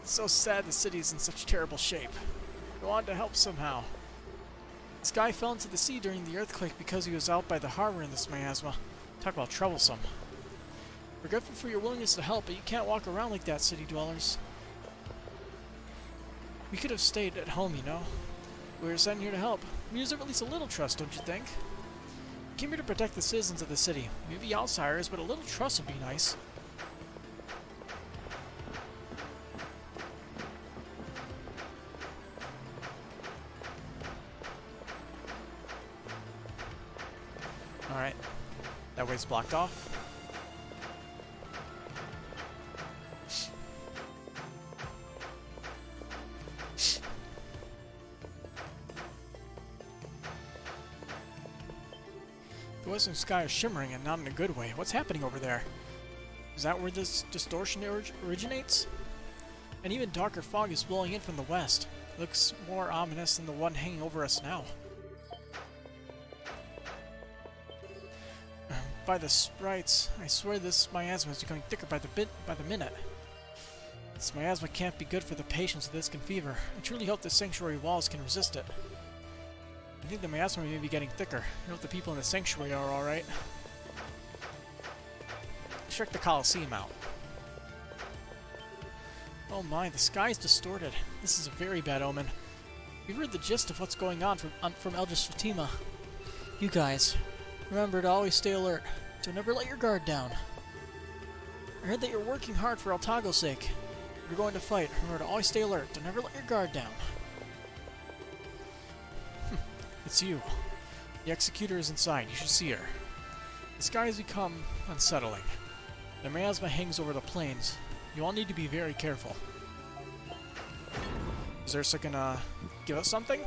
It's so sad the city is in such terrible shape. I wanted to help somehow. This guy fell into the sea during the earthquake because he was out by the harbor in this miasma. Talk about troublesome. We're grateful for your willingness to help, but you can't walk around like that, city dwellers. We could have stayed at home, you know. We were sent here to help. We deserve at least a little trust, don't you think? We came here to protect the citizens of the city. Maybe outsiders, but a little trust would be nice. Alright. That way's blocked off. The western sky is shimmering and not in a good way. What's happening over there? Is that where this distortion originates? An even darker fog is blowing in from the west. It looks more ominous than the one hanging over us now. By the sprites, I swear this miasma is becoming thicker by the minute. This miasma can't be good for the patients of Iscan fever. I truly hope the sanctuary walls can resist it. I think the miasma may be getting thicker. I hope the people in the sanctuary are alright. Check the Colosseum out. Oh my, the sky's distorted. This is a very bad omen. We've heard the gist of what's going on from Eldritch Fatima. You guys, remember to always stay alert. Don't ever let your guard down. I heard that you're working hard for Otago's sake. You're going to fight. Remember to always stay alert. Don't ever let your guard down. It's you. The Executor is inside. You should see her. The sky has become unsettling. The miasma hangs over the plains. You all need to be very careful. Is Ursa gonna give us something?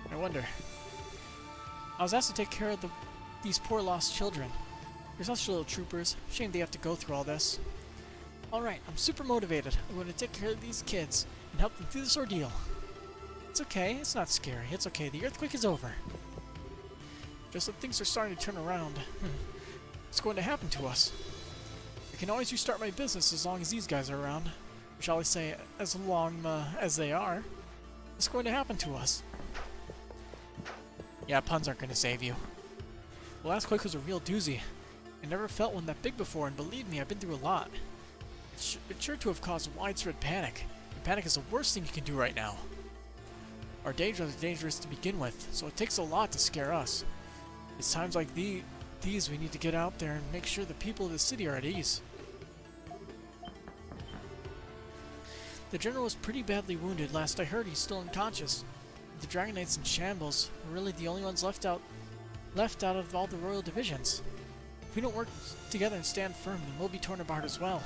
I wonder. I was asked to take care of these poor lost children. They're such little troopers. Shame they have to go through all this. Alright, I'm super motivated. I'm going to take care of these kids and help them through this ordeal. It's okay. It's not scary. It's okay. The earthquake is over. Just that things are starting to turn around. What's going to happen to us? I can always restart my business as long as these guys are around. Or shall I say, as long as they are. What's going to happen to us? Yeah, puns aren't going to save you. The last quake was a real doozy. I never felt one that big before, and believe me, I've been through a lot. It's sure to have caused widespread panic. And panic is the worst thing you can do right now. Our days are dangerous to begin with, so it takes a lot to scare us. It's times like these we need to get out there and make sure the people of the city are at ease. The general was pretty badly wounded. Last I heard, he's still unconscious. The Dragon Knights in shambles are really the only ones left out of all the royal divisions. If we don't work together and stand firm, then we'll be torn apart as well.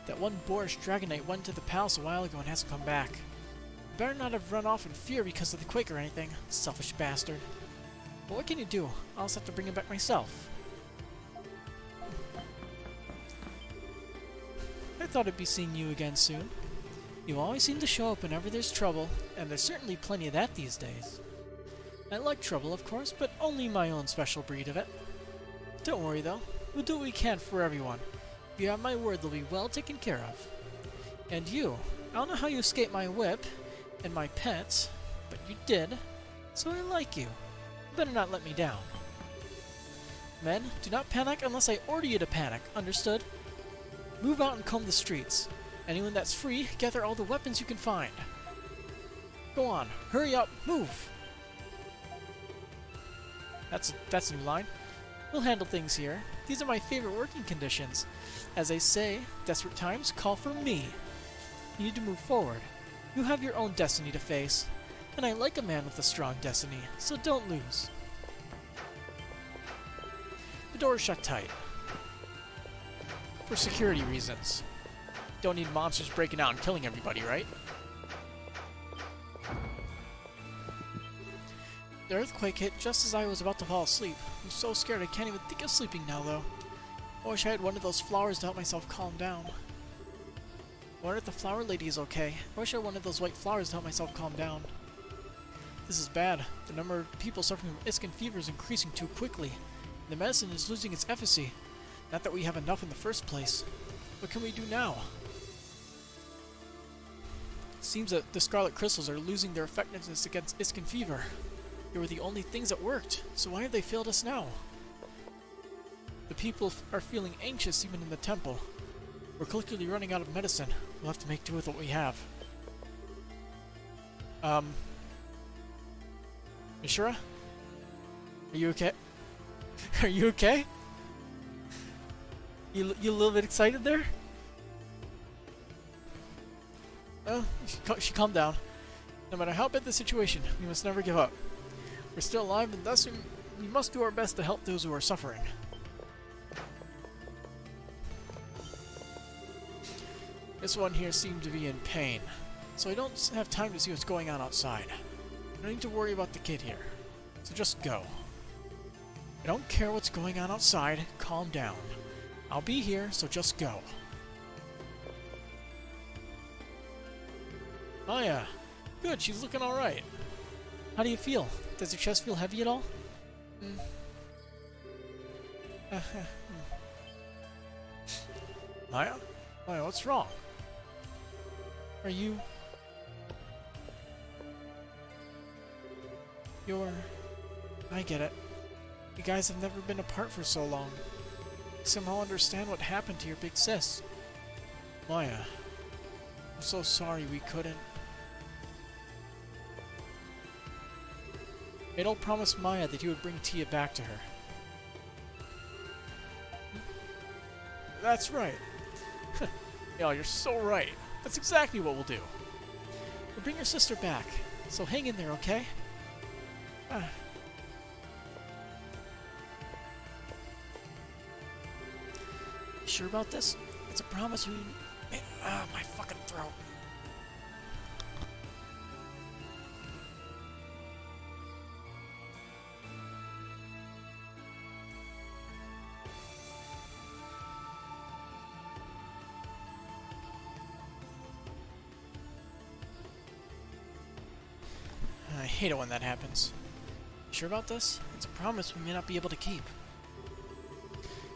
That one boorish Dragon Knight went to the palace a while ago and hasn't come back. Better not have run off in fear because of the quake or anything. Selfish bastard. But what can you do? I'll just have to bring him back myself. I thought I'd be seeing you again soon. You always seem to show up whenever there's trouble, and there's certainly plenty of that these days. I like trouble, of course, but only my own special breed of it. Don't worry, though. We'll do what we can for everyone. You have my word they'll be well taken care of. And you, I don't know how you escaped my whip and my pets, but you did, so I like you. You better not let me down. Men, do not panic unless I order you to panic, understood? Move out and comb the streets. Anyone that's free, gather all the weapons you can find. Go on, hurry up, move! That's a new line. We'll handle things here. These are my favorite working conditions. As they say, desperate times call for me. You need to move forward. You have your own destiny to face. And I like a man with a strong destiny, so don't lose. The door is shut tight. For security reasons. Don't need monsters breaking out and killing everybody, right? The earthquake hit just as I was about to fall asleep. I'm so scared I can't even think of sleeping now, though. I wish I had one of those flowers to help myself calm down. I wonder if the flower lady is okay. I wish I had one of those white flowers to help myself calm down. This is bad. The number of people suffering from Iskin fever is increasing too quickly. The medicine is losing its efficacy. Not that we have enough in the first place. What can we do now? It seems that the scarlet crystals are losing their effectiveness against Iskin fever. They were the only things that worked, so why have they failed us now? The people are feeling anxious even in the temple. We're quickly running out of medicine. We'll have to make do with what we have. Mishra? Are you okay? Are you okay? You a little bit excited there? She calmed down. No matter how bad the situation, we must never give up. We're still alive, and thus we must do our best to help those who are suffering. This one here seemed to be in pain, so I don't have time to see what's going on outside. I don't need to worry about the kid here, so just go. I don't care what's going on outside, calm down. I'll be here, so just go. Maya! Good, she's looking alright. How do you feel? Does your chest feel heavy at all? Maya? Maya, what's wrong? Are you... I get it. You guys have never been apart for so long. I somehow understand what happened to your big sis. Maya, I'm so sorry we couldn't. Adol promised Maya that he would bring Tia back to her. That's right. Yeah, you're so right. That's exactly what we'll do. We'll bring your sister back, so hang in there, okay? Sure about this? It's a promise we... my fucking throat. I hate it when that happens. Sure about this? It's a promise we may not be able to keep.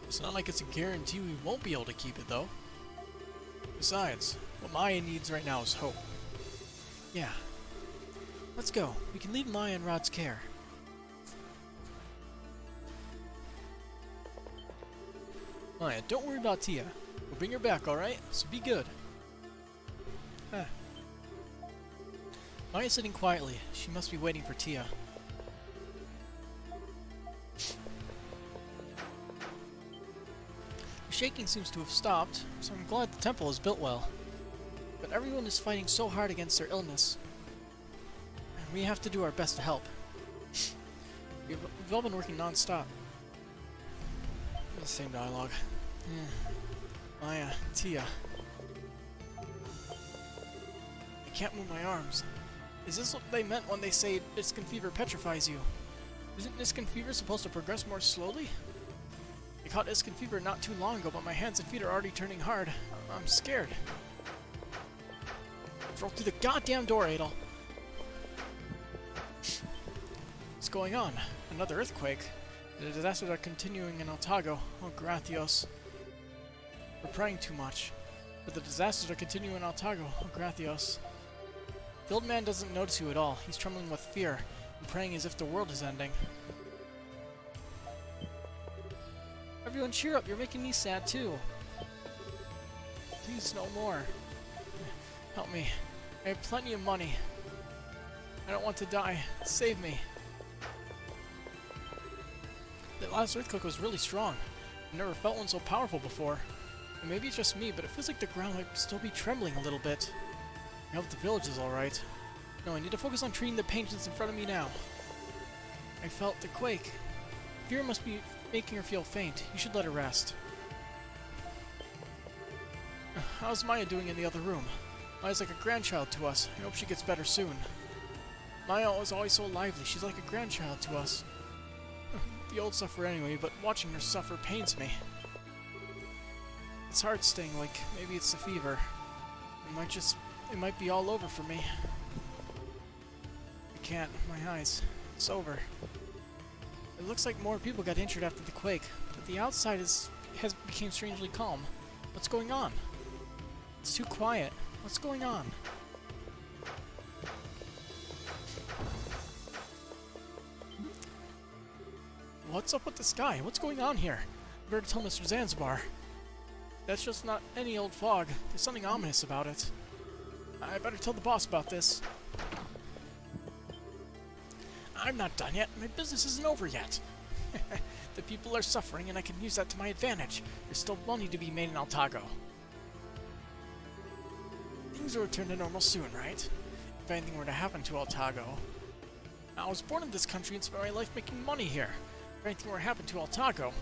It's not like it's a guarantee we won't be able to keep it, though. Besides, what Maya needs right now is hope. Yeah. Let's go. We can leave Maya in Rod's care. Maya, don't worry about Tia. We'll bring her back, alright? So be good. Maya's sitting quietly. She must be waiting for Tia. The shaking seems to have stopped, so I'm glad the temple is built well. but everyone is fighting so hard against their illness. And we have to do our best to help. We've all been working non-stop. The same dialogue. Maya, Tia. I can't move my arms. Is this what they meant when they say Niscan fever petrifies you? Isn't Niscan fever supposed to progress more slowly? I caught Niscan fever not too long ago, but my hands and feet are already turning hard. I'm scared. Throw through the goddamn door, Adel. What's going on? Another earthquake? The disasters are continuing in Otago. Oh, Gratios. We're praying too much. But the disasters are continuing in Otago. Oh, Gratios. The old man doesn't notice you at all. He's trembling with fear and praying as if the world is ending. Everyone cheer up, you're making me sad too. Please, no more. Help me. I have plenty of money. I don't want to die. Save me. The last earthquake was really strong. I've never felt one so powerful before. And maybe it's just me, but it feels like the ground might still be trembling a little bit. I hope the village is alright. No, I need to focus on treating the patients in front of me now. I felt the quake. Fear must be making her feel faint. You should let her rest. How's Maya doing in the other room? Maya's like a grandchild to us. I hope she gets better soon. Maya was always so lively. She's like a grandchild to us. The old suffer anyway, but watching her suffer pains me. It's hard staying awake. Maybe it's the fever. It might be all over for me. I can't. My eyes. It's over. It looks like more people got injured after the quake, but the outside has become strangely calm. What's going on? It's too quiet. What's going on? What's up with the sky? What's going on here? I better tell Mr. Zanzibar. That's just not any old fog. There's something ominous about it. I better tell the boss about this. I'm not done yet. My business isn't over yet. The people are suffering, and I can use that to my advantage. There's still money to be made in Altago. Things will return to normal soon, right? If anything were to happen to Altago. I was born in this country and spent my life making money here. If anything were to happen to Altago.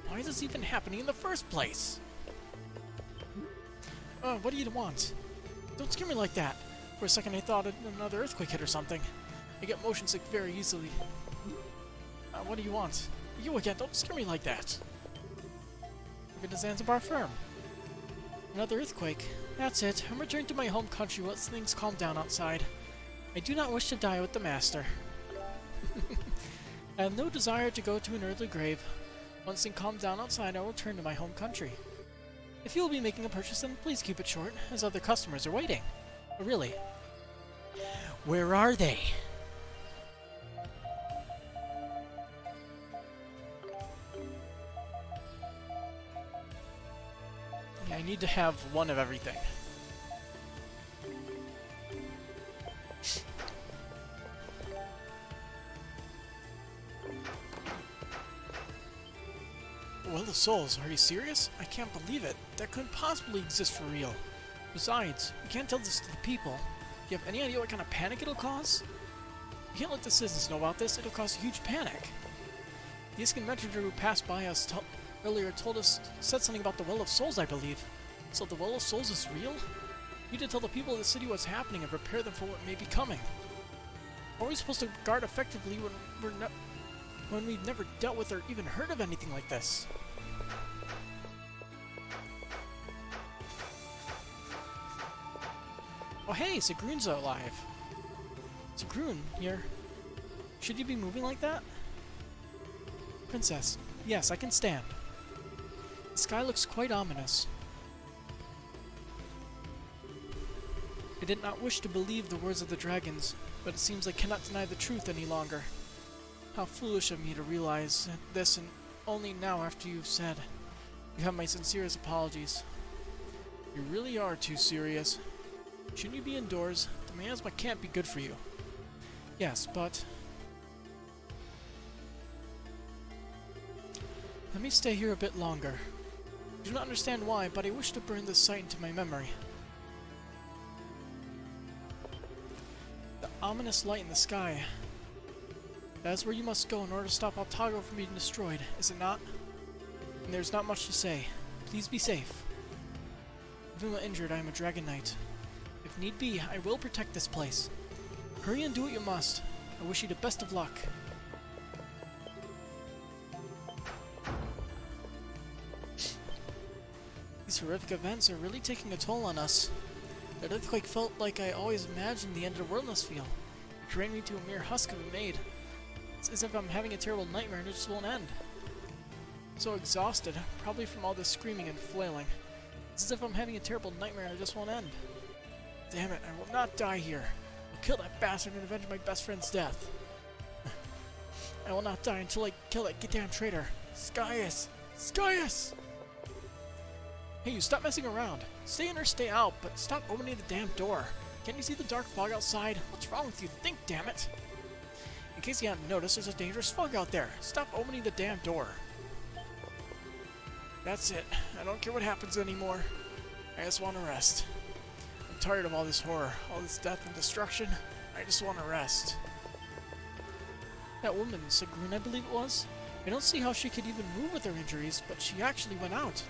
Why is this even happening in the first place? What do you want? Don't scare me like that. For a second I thought another earthquake hit or something. I get motion sick very easily. What do you want? You again, don't scare me like that. Look at the Zanzibar firm. Another earthquake. That's it. I'm returning to my home country once things calm down outside. I do not wish to die with the master. I have no desire to go to an earthly grave. Once things calm down outside, I will return to my home country. If you will be making a purchase, then please keep it short, as other customers are waiting. Oh, really? Where are they? Yeah, I need to have one of everything. Well of Souls, are you serious? I can't believe it. That couldn't possibly exist for real. Besides, you can't tell this to the people. Do you have any idea what kind of panic it'll cause? You can't let the citizens know about this. It'll cause a huge panic. The Iskin messenger who passed by us earlier said something about the Well of Souls, I believe. So the Well of Souls is real? We need to tell the people of the city what's happening and prepare them for what may be coming. How are we supposed to guard effectively when we've never dealt with or even heard of anything like this? Oh hey, Sigrun's alive. Sigrun, here. Should you be moving like that? Princess, yes, I can stand. The sky looks quite ominous. I did not wish to believe the words of the dragons, but it seems I cannot deny the truth any longer. How foolish of me to realize this, and only now after you've said. You have my sincerest apologies. You really are too serious. Shouldn't you be indoors? The miasma can't be good for you. Yes, but... let me stay here a bit longer. I do not understand why, but I wish to burn this sight into my memory. The ominous light in the sky. That is where you must go in order to stop Altago from being destroyed, is it not? And there's not much to say. Please be safe. Even when injured, I am a Dragon Knight. If need be, I will protect this place. Hurry and do what you must. I wish you the best of luck. These horrific events are really taking a toll on us. That earthquake felt like I always imagined the end of the world must feel. It drained me to a mere husk of a maid. It's as if I'm having a terrible nightmare and it just won't end. I'm so exhausted, probably from all this screaming and flailing. It's as if I'm having a terrible nightmare and it just won't end. Damn it, I will not die here. I'll kill that bastard and avenge my best friend's death. I will not die until I kill that goddamn traitor. Skyus! Skyus! Hey, you stop messing around. Stay in or stay out, but stop opening the damn door. Can't you see the dark fog outside? What's wrong with you? Think, damn it! In case you haven't noticed, there's a dangerous fog out there. Stop opening the damn door. That's it. I don't care what happens anymore. I just want to rest. I'm tired of all this horror, all this death and destruction. I just want to rest. That woman, Sigrun, I believe it was? I don't see how she could even move with her injuries, but she actually went out.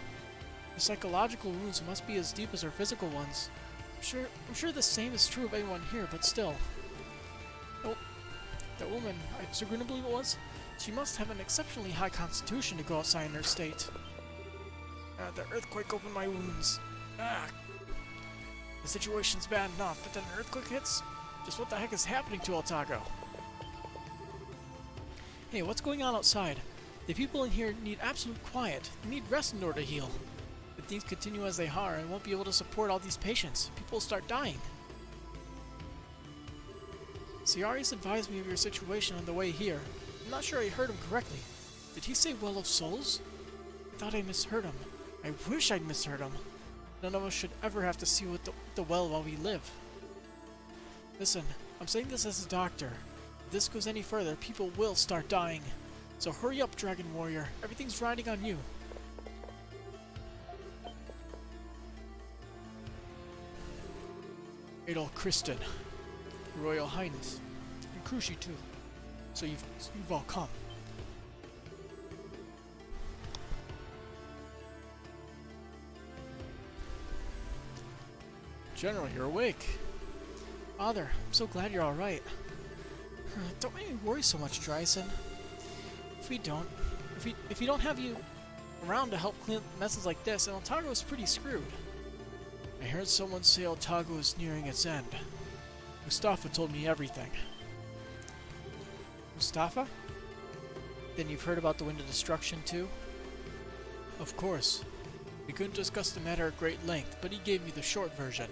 The psychological wounds must be as deep as her physical ones. I'm sure the same is true of anyone here, but still. Oh, that woman, Sigrun, I believe it was? She must have an exceptionally high constitution to go outside in her state. The earthquake opened my wounds. The situation's bad enough, but then an earthquake hits? Just what the heck is happening to Altago? Hey, what's going on outside? The people in here need absolute quiet. They need rest in order to heal. If things continue as they are, I won't be able to support all these patients. People will start dying. Ciaris advised me of your situation on the way here. I'm not sure I heard him correctly. Did he say Well of Souls? I thought I misheard him. I wish I'd misheard him. None of us should ever have to see the well while we live. Listen, I'm saying this as a doctor. If this goes any further, people will start dying. So hurry up, Dragon Warrior. Everything's riding on you. Adol Kristen, Your Royal Highness, and Krushi too. So you've all come. General, you're awake. Father, I'm so glad you're alright. Don't make me worry so much, Dryson. If we don't have you around to help clean up messes like this, then Altago is pretty screwed. I heard someone say Altago is nearing its end. Mustafa told me everything. Mustafa? Then you've heard about the Wind of Destruction too? Of course. We couldn't discuss the matter at great length, but he gave me the short version.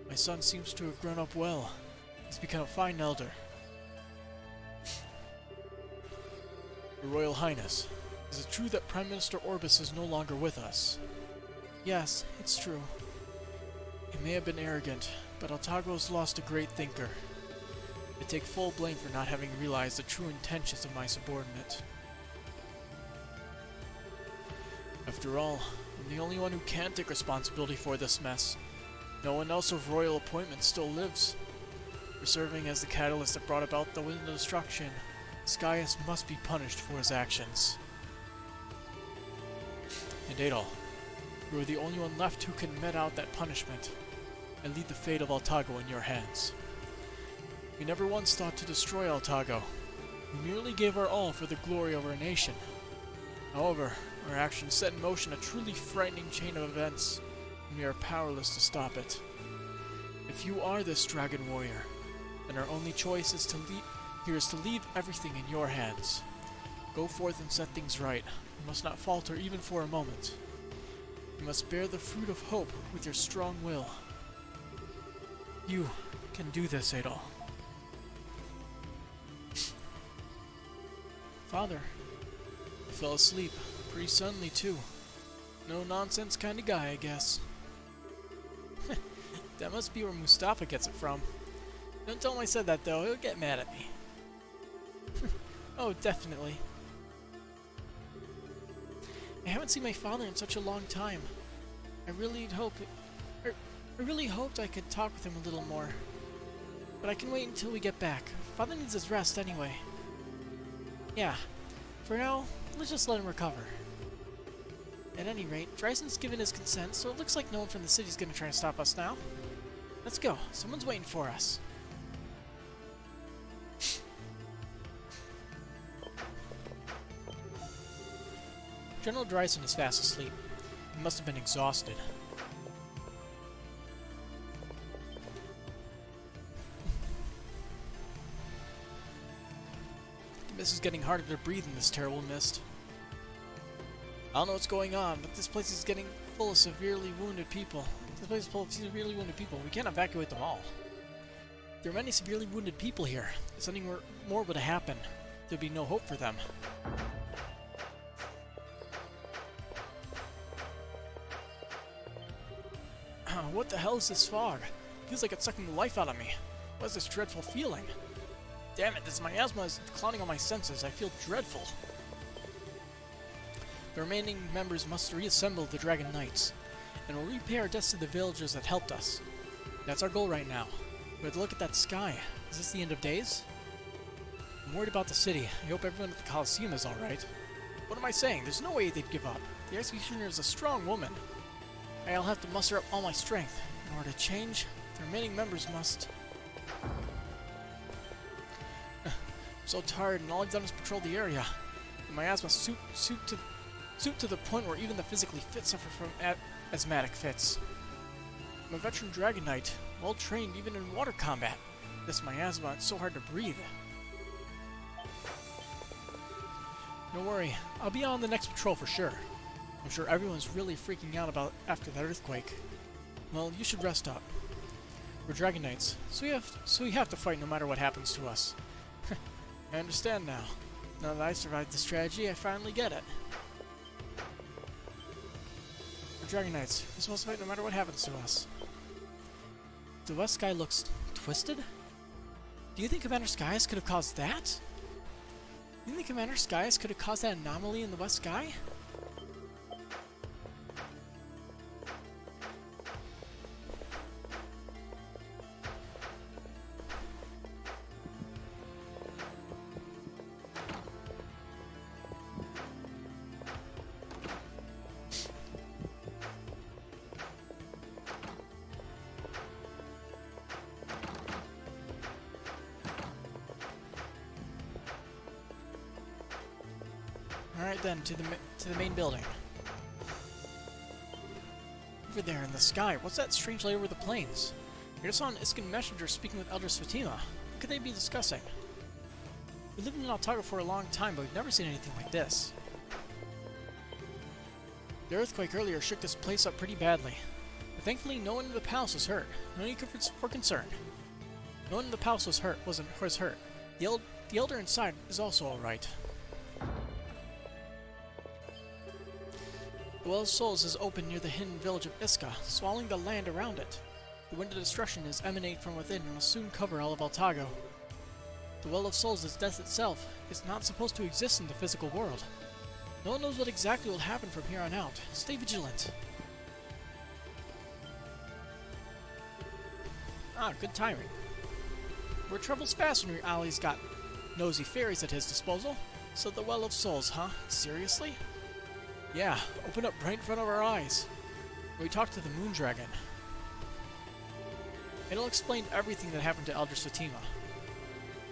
My son seems to have grown up well. He's become a fine elder. Your Royal Highness, is it true that Prime Minister Orbis is no longer with us? Yes, it's true. He may have been arrogant, but Altago's lost a great thinker. I take full blame for not having realized the true intentions of my subordinate. After all, I'm the only one who can take responsibility for this mess. No one else of royal appointment still lives. For serving as the catalyst that brought about the Wind of Destruction, Skyus must be punished for his actions. And Adol, you are the only one left who can met out that punishment. I leave the fate of Altago in your hands. We never once thought to destroy Altago. We merely gave our all for the glory of our nation. However, our actions set in motion a truly frightening chain of events, and we are powerless to stop it. If you are this Dragon Warrior, then our only choice is to leave everything in your hands. Go forth and set things right. You must not falter even for a moment. You must bear the fruit of hope with your strong will. You can do this, Adol. Father, I fell asleep. Pretty suddenly, too. No nonsense kind of guy, I guess. That must be where Mustafa gets it from. Don't tell him I said that, though. He'll get mad at me. Oh, definitely. I haven't seen my father in such a long time. I really hoped I could talk with him a little more. But I can wait until we get back. Father needs his rest anyway. Yeah, for now, let's just let him recover. At any rate, Dryson's given his consent, so it looks like no one from the city's gonna try to stop us now. Let's go. Someone's waiting for us. General Dryson is fast asleep. He must have been exhausted. The mist is getting harder to breathe in this terrible mist. I don't know what's going on, but this place is getting full of severely wounded people. We can't evacuate them all. There are many severely wounded people here. If something more were to happen, there'd be no hope for them. What the hell is this fog? Feels like it's sucking the life out of me. What is this dreadful feeling? Damn it, this miasma is clouding all my senses. I feel dreadful. The remaining members must reassemble the Dragon Knights, and we'll repay our debts to the villagers that helped us. That's our goal right now. But look at that sky. Is this the end of days? I'm worried about the city. I hope everyone at the Colosseum is alright. What am I saying? There's no way they'd give up. The Executioner is a strong woman. I'll have to muster up all my strength. In order to change, the remaining members must... I'm so tired, and all I've done is patrol the area. The miasma suit to the point where even the physically fit suffer from asthmatic fits. I'm a veteran Dragon Knight, well trained even in water combat. This miasma, it's so hard to breathe. Don't worry, I'll be on the next patrol for sure. I'm sure everyone's really freaking out after that earthquake. Well, you should rest up. We're Dragon Knights, so we have to fight no matter what happens to us. I understand now. Now that I survived this tragedy, I finally get it. We're Dragon Knights. We're supposed to fight no matter what happens to us. The west sky looks twisted? Do you think Commander Skies could have caused that? Do you think Commander Skies could have caused that anomaly in the west sky? Alright then, to the main building. Over there in the sky, what's that strange light over the plains? I just saw an Iskan messenger speaking with Eldris Fatima. What could they be discussing? We lived in Altaga for a long time, but we've never seen anything like this. The earthquake earlier shook this place up pretty badly. But thankfully, no one in the palace was hurt. No need for concern. No one in the palace was hurt. The elder inside is also alright. The Well of Souls is open near the hidden village of Iska, swallowing the land around it. The wind of destruction is emanate from within and will soon cover all of Altago. The Well of Souls is death itself. It's not supposed to exist in the physical world. No one knows what exactly will happen from here on out. Stay vigilant. Ah, good timing. Word travels fast when your ally's got nosy fairies at his disposal. So the Well of Souls, huh? Seriously? Yeah, open up right in front of our eyes. We talked to the Moon Dragon. It'll explain everything that happened to Eldris Fatima.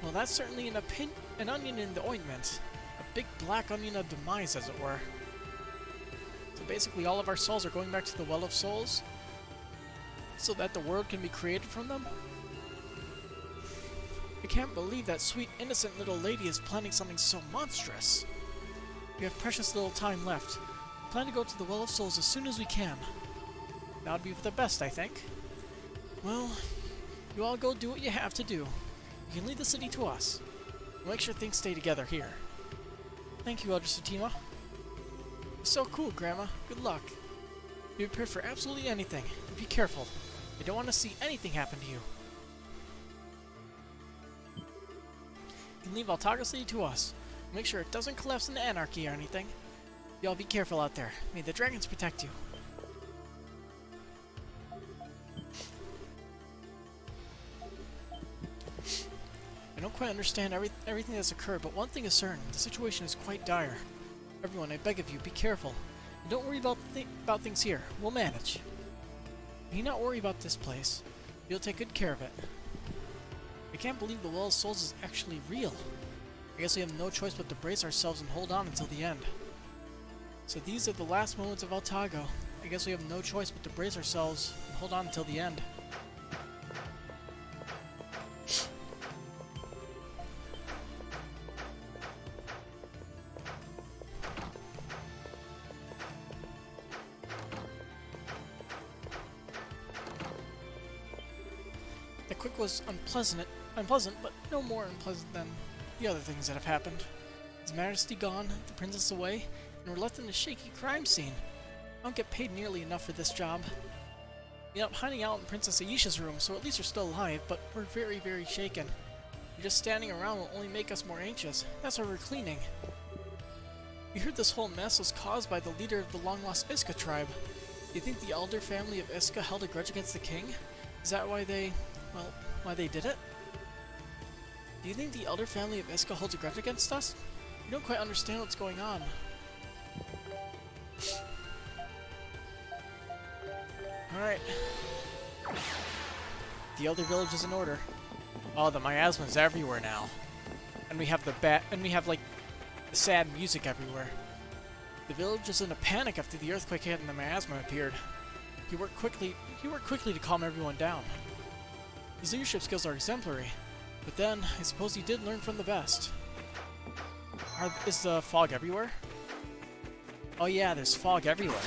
Well, that's certainly an onion in the ointment. A big black onion of demise, as it were. So basically all of our souls are going back to the Well of Souls? So that the world can be created from them? I can't believe that sweet, innocent little lady is planning something so monstrous. We have precious little time left. We plan to go to the Well of Souls as soon as we can. That would be for the best, I think. Well, you all go do what you have to do. You can lead the city to us. We'll make sure things stay together here. Thank you, Eldris Fatima. You're so cool, Grandma. Good luck. Be prepared for absolutely anything. And be careful. I don't want to see anything happen to you. You can leave Altaga City to us. Make sure it doesn't collapse into anarchy or anything. Y'all be careful out there. May the dragons protect you. I don't quite understand everything that's occurred, but one thing is certain. The situation is quite dire. Everyone, I beg of you, be careful. And don't worry about things here. We'll manage. You need not worry about this place. We'll take good care of it. I can't believe the Well of Souls is actually real. I guess we have no choice but to brace ourselves and hold on until the end. So these are the last moments of Altago. I guess we have no choice but to brace ourselves and hold on until the end. The quick was unpleasant, but no more unpleasant than the other things that have happened. His Majesty gone, the princess away, and we're left in a shaky crime scene. I don't get paid nearly enough for this job. We end up hiding out in Princess Aisha's room, so at least we're still alive, but we're very, very shaken. Just standing around will only make us more anxious. That's why we're cleaning. We heard this whole mess was caused by the leader of the long-lost Iska tribe. Do you think the elder family of Iska held a grudge against the king? Is that why they did it? Do you think the elder family of Iska holds a grudge against us? We don't quite understand what's going on. Alright. The elder village is in order. Oh, the miasma's everywhere now. And we have the sad music everywhere. The village is in a panic after the earthquake hit and the miasma appeared. He worked quickly to calm everyone down. His leadership skills are exemplary, but then I suppose he did learn from the best. Is the fog everywhere? Oh yeah, there's fog everywhere.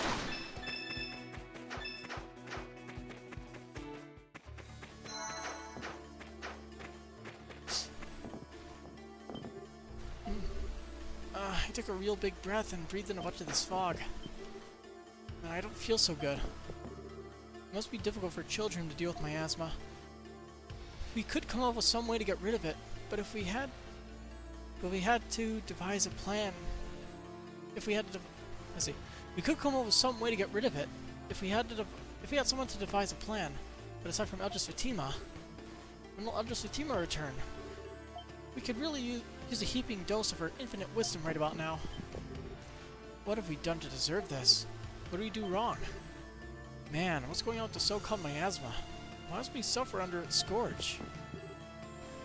I took a real big breath and breathed in a bunch of this fog. I don't feel so good. It must be difficult for children to deal with miasma. We could come up with some way to get rid of it, but if we had to devise a plan. We could come up with some way to get rid of it if we had someone to devise a plan. But aside from Eldris Fatima, when will Eldris Fatima return? We could really use a heaping dose of her infinite wisdom right about now. What have we done to deserve this? What did we do wrong? Man, what's going on with the so-called miasma? Why must we suffer under its scourge?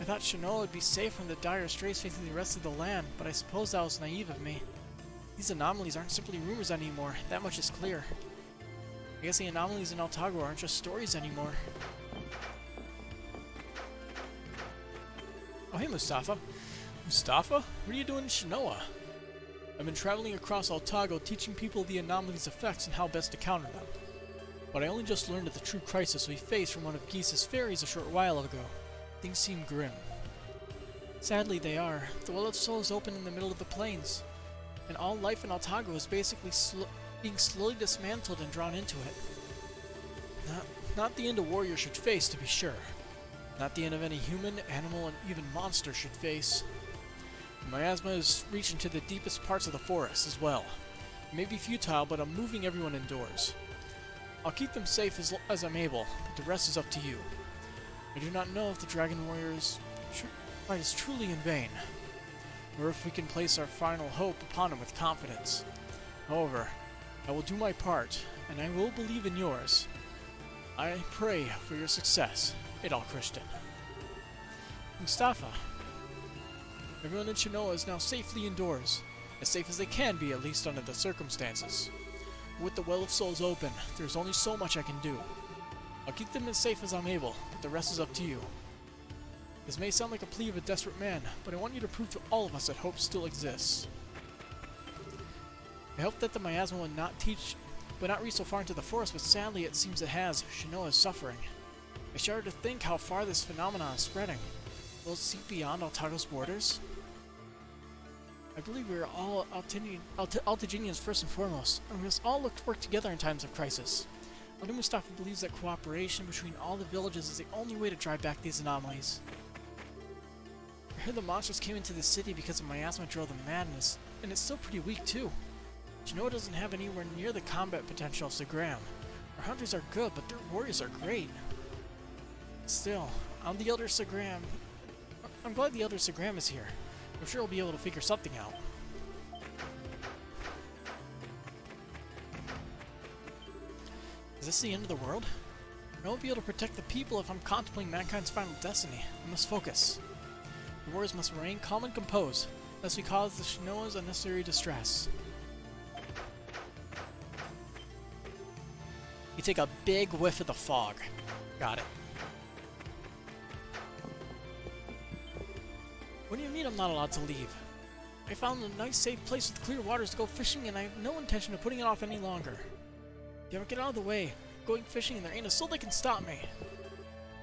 I thought Shinoa would be safe from the dire straits facing the rest of the land, but I suppose that was naive of me. These anomalies aren't simply rumors anymore, that much is clear. I guess the anomalies in Altago aren't just stories anymore. Oh hey Mustafa. Mustafa? What are you doing in Shinoa? I've been traveling across Altago teaching people the anomalies' effects and how best to counter them. But I only just learned of the true crisis we faced from one of Gisa's fairies a short while ago. Things seem grim. Sadly, they are. The Well of Souls is open in the middle of the plains, and all life in Altago is basically being slowly dismantled and drawn into it. Not the end a warrior should face, to be sure. Not the end of any human, animal, and even monster should face. The miasma is reaching to the deepest parts of the forest as well. It may be futile, but I'm moving everyone indoors. I'll keep them safe as I'm able, but the rest is up to you. I do not know if the Dragon Warrior's fight is truly in vain, or if we can place our final hope upon him with confidence. However, I will do my part, and I will believe in yours. I pray for your success, Adol Christian. Mustafa. Everyone in Shinoa is now safely indoors, as safe as they can be at least under the circumstances. With the Well of Souls open, there's only so much I can do. I'll keep them as safe as I'm able, but the rest is up to you. This may sound like a plea of a desperate man, but I want you to prove to all of us that hope still exists. I hope that the miasma will not reach so far into the forest, but sadly it seems it has. Shinoa is suffering. I shudder to think how far this phenomenon is spreading. Will it seep beyond Altago's borders? I believe we are all Altaginians first and foremost, and we must all work together in times of crisis. Elder Mustafa believes that cooperation between all the villages is the only way to drive back these anomalies. I heard the monsters came into the city because of miasma drove them madness, and it's still pretty weak too. Shinoa doesn't have anywhere near the combat potential of Segram. Our hunters are good, but their warriors are great. Still, I'm the Elder Segram. I'm glad the Elder Segram is here. I'm sure we'll be able to figure something out. Is this the end of the world? I won't be able to protect the people if I'm contemplating mankind's final destiny. I must focus. The warriors must remain calm and composed, lest we cause the Shinoas unnecessary distress. You take a big whiff of the fog. Got it. What do you mean I'm not allowed to leave? I found a nice safe place with clear waters to go fishing, and I have no intention of putting it off any longer. If you ever get out of the way, I'm going fishing and there ain't a soul that can stop me.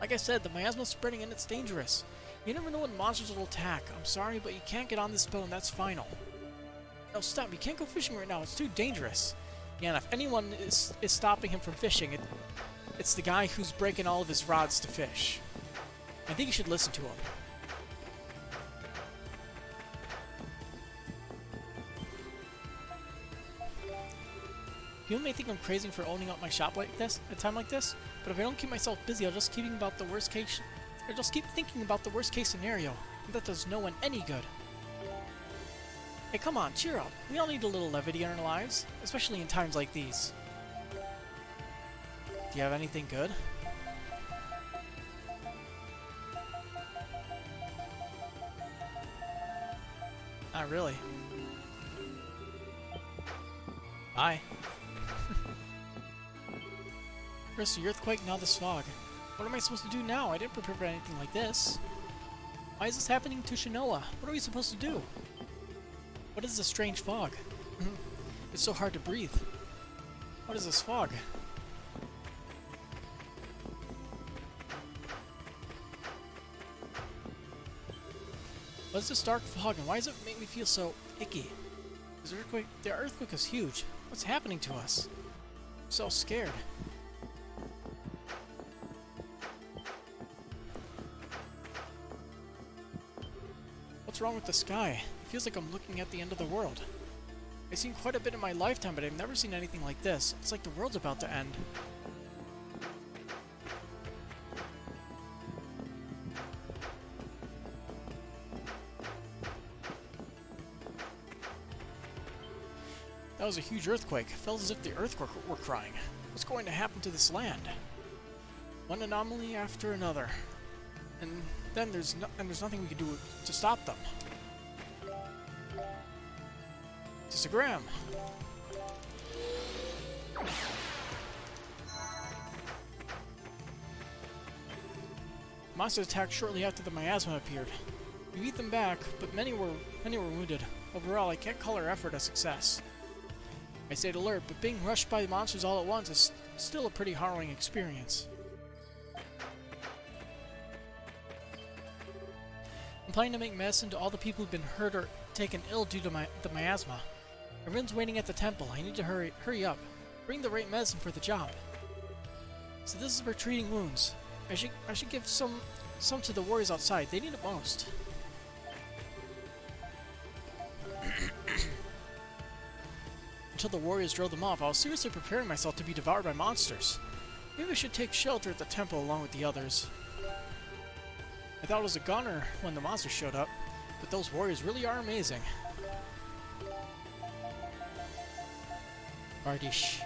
Like I said, the miasma's spreading and it's dangerous. You never know when monsters will attack. I'm sorry, but you can't get on this boat and that's final. No, stop. You can't go fishing right now. It's too dangerous. Yeah, and if anyone is stopping him from fishing, it's the guy who's breaking all of his rods to fish. I think you should listen to him. People may think I'm crazy for owning up my shop like this, at a time like this, but if I don't keep myself busy, I'll just keep thinking about the worst case scenario, and that does no one any good. Hey, come on, cheer up. We all need a little levity in our lives, especially in times like these. Do you have anything good? Not really. Bye. First the earthquake, now this fog. What am I supposed to do now? I didn't prepare for anything like this. Why is this happening to Shinoa? What are we supposed to do? What is this strange fog? It's so hard to breathe. What is this fog? What is this dark fog and why does it make me feel so icky? The earthquake is huge. What's happening to us? I'm so scared. What's wrong with the sky? It feels like I'm looking at the end of the world. I've seen quite a bit in my lifetime, but I've never seen anything like this. It's like the world's about to end. That was a huge earthquake. It felt as if the earth were crying. What's going to happen to this land? One anomaly after another. And then there's nothing we can do to stop them. Segram. Monsters attacked shortly after the miasma appeared. We beat them back, but many were wounded. Overall, I can't call our effort a success. I stayed alert, but being rushed by the monsters all at once is still a pretty harrowing experience. I'm planning to make medicine to all the people who've been hurt or taken ill due to the miasma. Everyone's waiting at the temple. I need to hurry up. Bring the right medicine for the job. So this is for treating wounds. I should give some to the warriors outside. They need it most. Until the warriors drove them off, I was seriously preparing myself to be devoured by monsters. Maybe I should take shelter at the temple along with the others. I thought it was a goner when the monsters showed up, but those warriors really are amazing. Bardish.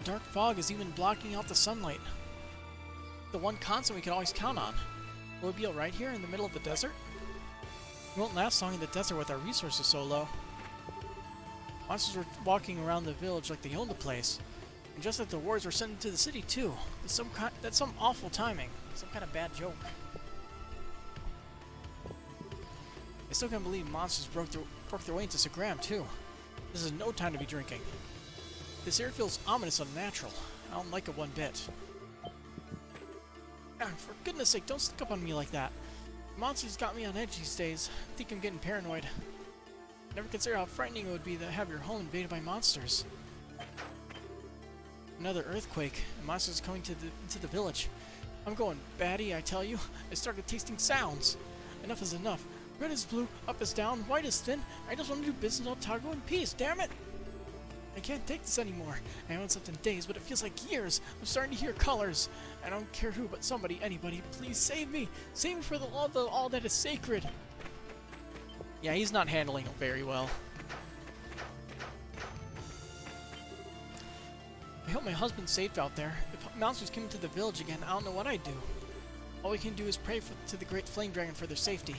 Dark fog is even blocking out the sunlight. The one constant we can always count on. Will it be alright here in the middle of the desert? We won't last long in the desert with our resources so low. Monsters were walking around the village like they owned the place. And just as the warriors were sent into the city too. That's some awful timing. Some kind of bad joke. I still can't believe monsters broke their way into Segram too. This is no time to be drinking. This air feels ominous and unnatural. I don't like it one bit. For goodness sake, don't stick up on me like that. Monsters got me on edge these days. I think I'm getting paranoid. Never consider how frightening it would be to have your home invaded by monsters. Another earthquake. And monsters coming into the village. I'm going batty, I tell you. I started tasting sounds. Enough is enough. Red is blue, up is down, white is thin. I just want to do business on Otago in peace, damn it! I can't take this anymore. I haven't slept in days, but it feels like years. I'm starting to hear colors. I don't care who, but somebody, anybody, please save me. Save me for all that is sacred. Yeah, he's not handling it very well. I hope my husband's safe out there. If monsters came into the village again, I don't know what I'd do. All we can do is pray to the Great Flame Dragon for their safety.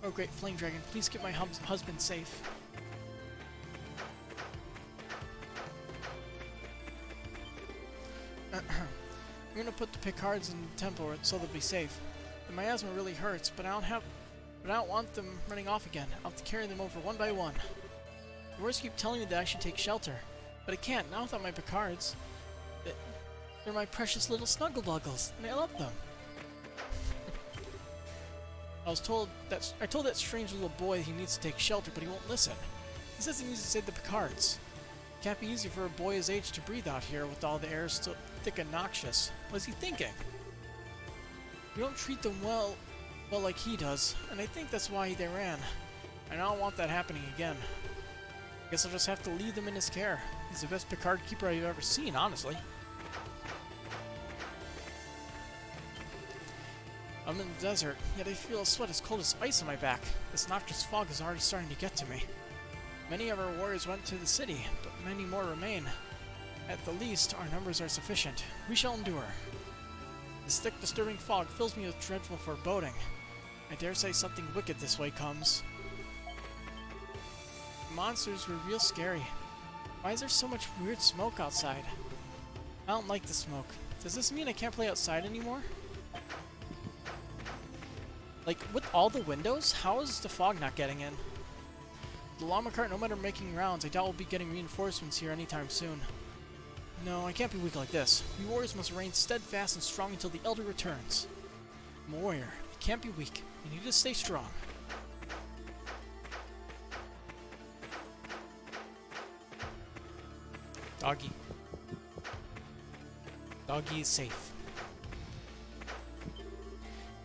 Oh, Great Flame Dragon, please keep my husband safe. I'm gonna put the Picards in the temple so they'll be safe. The miasma really hurts, but I don't want them running off again. I'll have to carry them over one by one. The words keep telling me that I should take shelter, but I can't, not without my Picards. They're my precious little snuggle-buggles, and I love them. I told that strange little boy he needs to take shelter, but he won't listen. He says he needs to save the Picards. It can't be easy for a boy his age to breathe out here with all the air so thick and noxious. What's he thinking? We don't treat them well like he does, and I think that's why they ran. I don't want that happening again. Guess I'll just have to leave them in his care. He's the best Picard keeper I've ever seen, honestly. I'm in the desert, yet I feel a sweat as cold as ice on my back. This noxious fog is already starting to get to me. Many of our warriors went to the city, but many more remain. At the least, our numbers are sufficient. We shall endure. This thick, disturbing fog fills me with dreadful foreboding. I dare say something wicked this way comes. The monsters were real scary. Why is there so much weird smoke outside? I don't like the smoke. Does this mean I can't play outside anymore? Like, with all the windows, how is the fog not getting in? The llama cart, no matter making rounds, I doubt we'll be getting reinforcements here anytime soon. No, I can't be weak like this. We warriors must remain steadfast and strong until the Elder returns. I'm a warrior. I can't be weak. I need to stay strong. Doggy. Doggy is safe.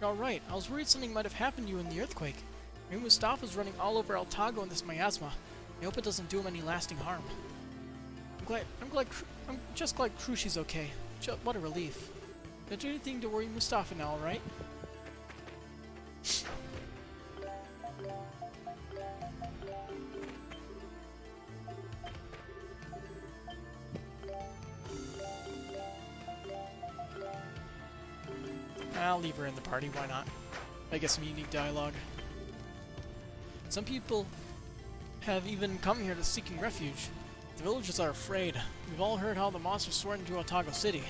You're alright. I was worried something might have happened to you in the earthquake. I mean, Mustafa's running all over Otago in this miasma. I hope it doesn't do him any lasting harm. I'm just glad Krushi's okay. What a relief. Don't do anything to worry Mustafa now, alright? I'll leave her in the party, why not? I guess some unique dialogue. Some people have even come here to seeking refuge. The villagers are afraid. We've all heard how the monsters soared into Otago City.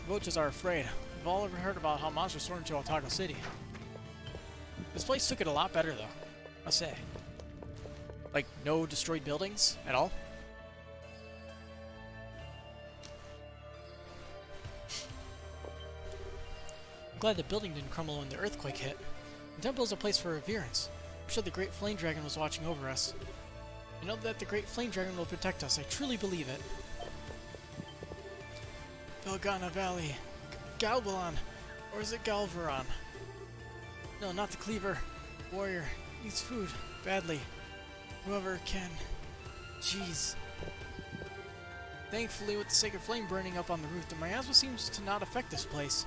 The villagers are afraid. We've all ever heard about how monsters soared into Otago City. This place took it a lot better, though. I'll say. Like, no destroyed buildings at all. I'm glad the building didn't crumble when the earthquake hit. The temple is a place for reverence. I'm sure the Great Flame Dragon was watching over us. I know that the Great Flame Dragon will protect us. I truly believe it. Belgana Valley. Galbalon. Or is it Galvaron? No, not the Cleaver. Warrior. Needs food. Badly. Whoever can. Jeez. Thankfully, with the Sacred Flame burning up on the roof, the miasma seems to not affect this place.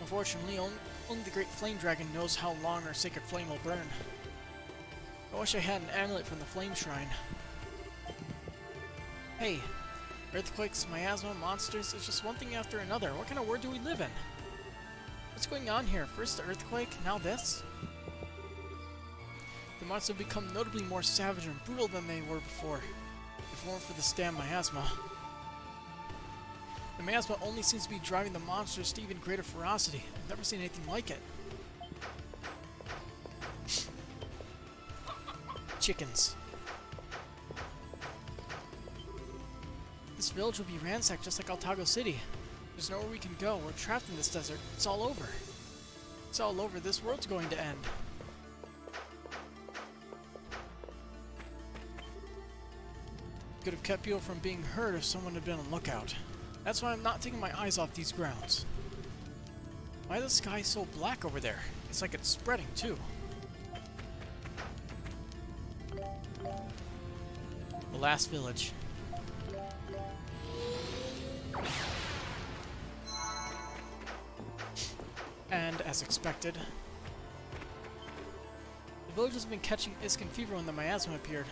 Unfortunately, only the Great Flame Dragon knows how long our Sacred Flame will burn. I wish I had an amulet from the Flame Shrine. Hey, earthquakes, miasma, monsters, it's just one thing after another. What kind of world do we live in? What's going on here? First the earthquake, now this? The monsters have become notably more savage and brutal than they were before. If it weren't for this damn miasma. The miasma only seems to be driving the monsters to even greater ferocity. I've never seen anything like it. Chickens. This village will be ransacked just like Otago City. There's nowhere we can go. We're trapped in this desert. It's all over. It's all over. This world's going to end. could have kept people from being hurt if someone had been on lookout. That's why I'm not taking my eyes off these grounds. Why is the sky so black over there? It's like it's spreading, too. The last village. And, as expected, the village has been catching Iskin fever when the miasma appeared.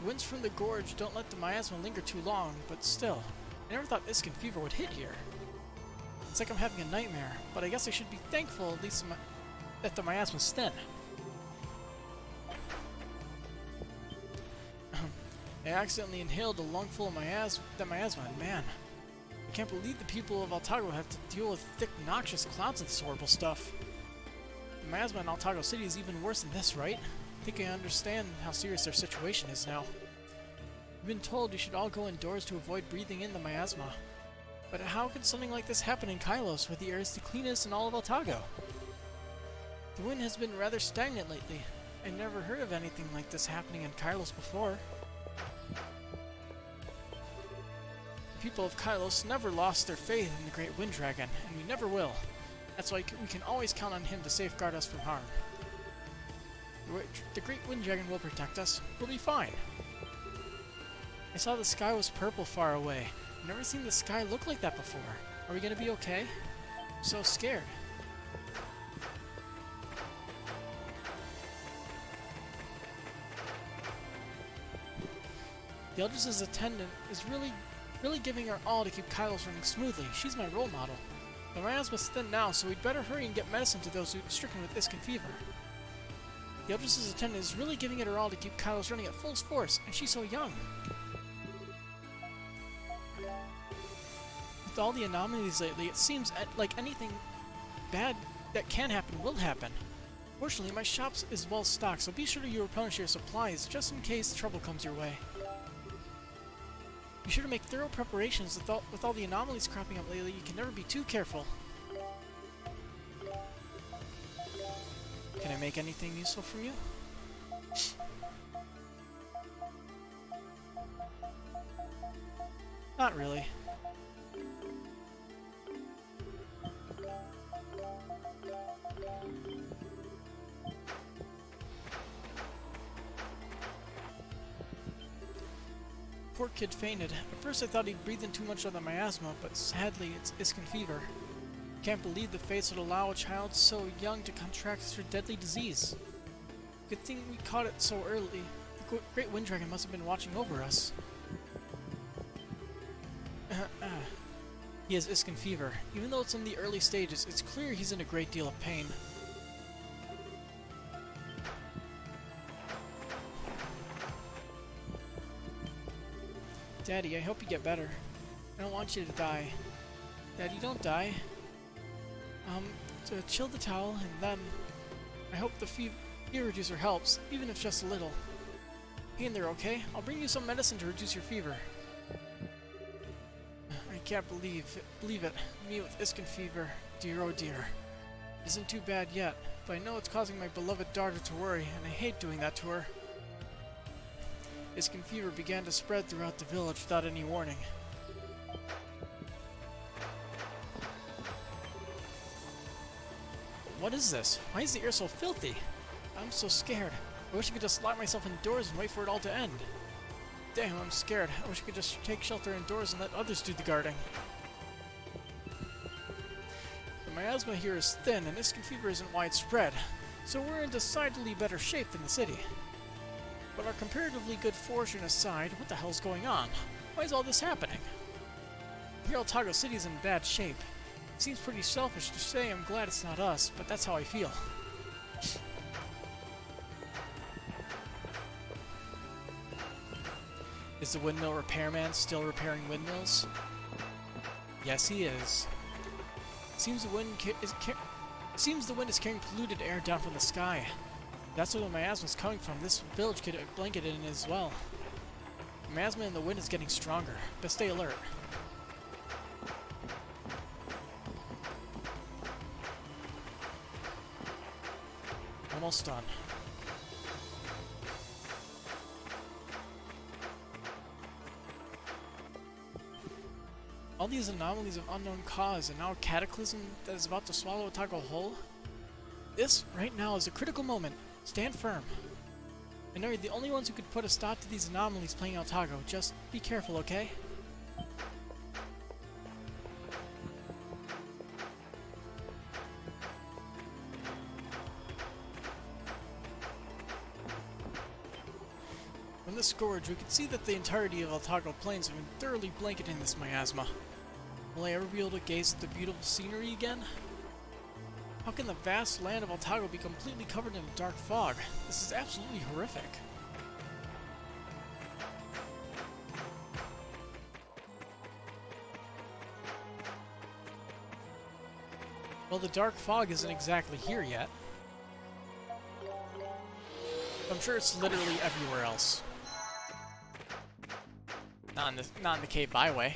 The winds from the gorge don't let the miasma linger too long, but still, I never thought Iskin fever would hit here. It's like I'm having a nightmare, but I guess I should be thankful at least that the miasma's thin. I accidentally inhaled a lungful of miasma, and man, I can't believe the people of Altago have to deal with thick, noxious clouds of this horrible stuff. The miasma in Altago City is even worse than this, right? I think I understand how serious their situation is now. We've been told you should all go indoors to avoid breathing in the miasma. But how could something like this happen in Kylos, where the air is the cleanest in all of Altago? The wind has been rather stagnant lately. I never heard of anything like this happening in Kylos before. The people of Kylos never lost their faith in the Great Wind Dragon, and we never will. That's why we can always count on him to safeguard us from harm. The Great Wind Dragon will protect us. We'll be fine. I saw the sky was purple far away. I've never seen the sky look like that before. Are we gonna be okay? I'm so scared. The Eldris' attendant is really giving her all to keep Kylos running smoothly. She's my role model. The miasma's thin now, so we'd better hurry and get medicine to those who are stricken with Iskin fever. The Eldris' attendant is really giving it her all to keep Kylos running at full force, and she's so young. With all the anomalies lately, it seems like anything bad that can happen will happen. Fortunately, my shop is well stocked, so be sure to replenish your supplies just in case trouble comes your way. Be sure to make thorough preparations. With all the anomalies cropping up lately, you can never be too careful. Can I make anything useful from you? Not really. Poor kid fainted. At first I thought he'd breathed in too much of the miasma, but sadly it's Iskin fever. Can't believe the fates would allow a child so young to contract such a deadly disease. Good thing we caught it so early. The Great Wind Dragon must have been watching over us. He has Iskin fever. Even though it's in the early stages, it's clear he's in a great deal of pain. Daddy, I hope you get better. I don't want you to die. Daddy, don't die. To chill the towel, and then I hope the fever reducer helps, even if just a little. Hang in there, okay? I'll bring you some medicine to reduce your fever. I can't believe it. Me with Iskin fever. Dear, oh dear. Isn't too bad yet, but I know it's causing my beloved daughter to worry, and I hate doing that to her. Iskin fever began to spread throughout the village without any warning. What is this? Why is the air so filthy? I'm so scared. I wish I could just lock myself indoors and wait for it all to end. Damn, I'm scared. I wish I could just take shelter indoors and let others do the guarding. The miasma here is thin and Iskin fever isn't widespread, so we're in decidedly better shape than the city. But our comparatively good fortune aside, what the hell's going on? Why is all this happening? Here Altago City is in bad shape. It seems pretty selfish to say I'm glad it's not us, but that's how I feel. Is the windmill repairman still repairing windmills? Yes, he is. Seems the wind is carrying polluted air down from the sky. That's where the miasma is coming from. This village could blanket it in as well. The miasma in the wind is getting stronger, but stay alert. Almost done. All these anomalies of unknown cause, and now a cataclysm that is about to swallow Otago whole? This, right now, is a critical moment. Stand firm. I know you're the only ones who could put a stop to these anomalies playing Otago. Just be careful, okay? From this gorge, we can see that the entirety of Otago Plains have been thoroughly blanketed in this miasma. Will I ever be able to gaze at the beautiful scenery again? How can the vast land of Otago be completely covered in a dark fog? This is absolutely horrific. Well, the dark fog isn't exactly here yet. I'm sure it's literally everywhere else. Not in the cave byway.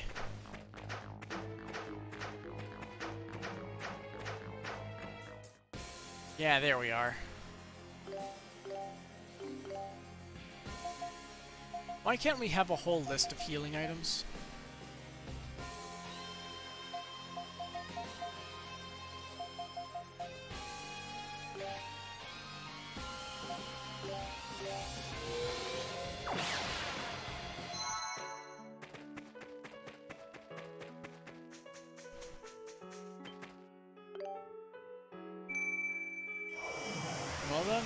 Yeah, there we are. Why can't we have a whole list of healing items? Well then.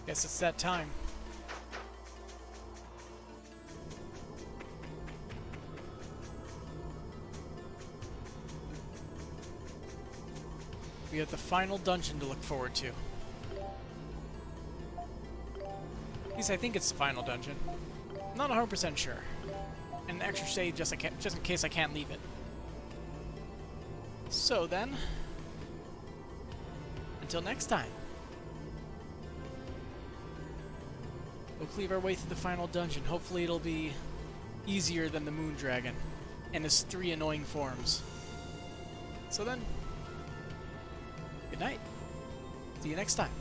Guess it's that time. We have the final dungeon to look forward to. At least I think it's the final dungeon. I'm not 100% sure. And an extra save just in case I can't leave it. So then, until next time, we'll cleave our way through the final dungeon. Hopefully it'll be easier than the Moon Dragon and his 3 annoying forms. So then, good night. See you next time.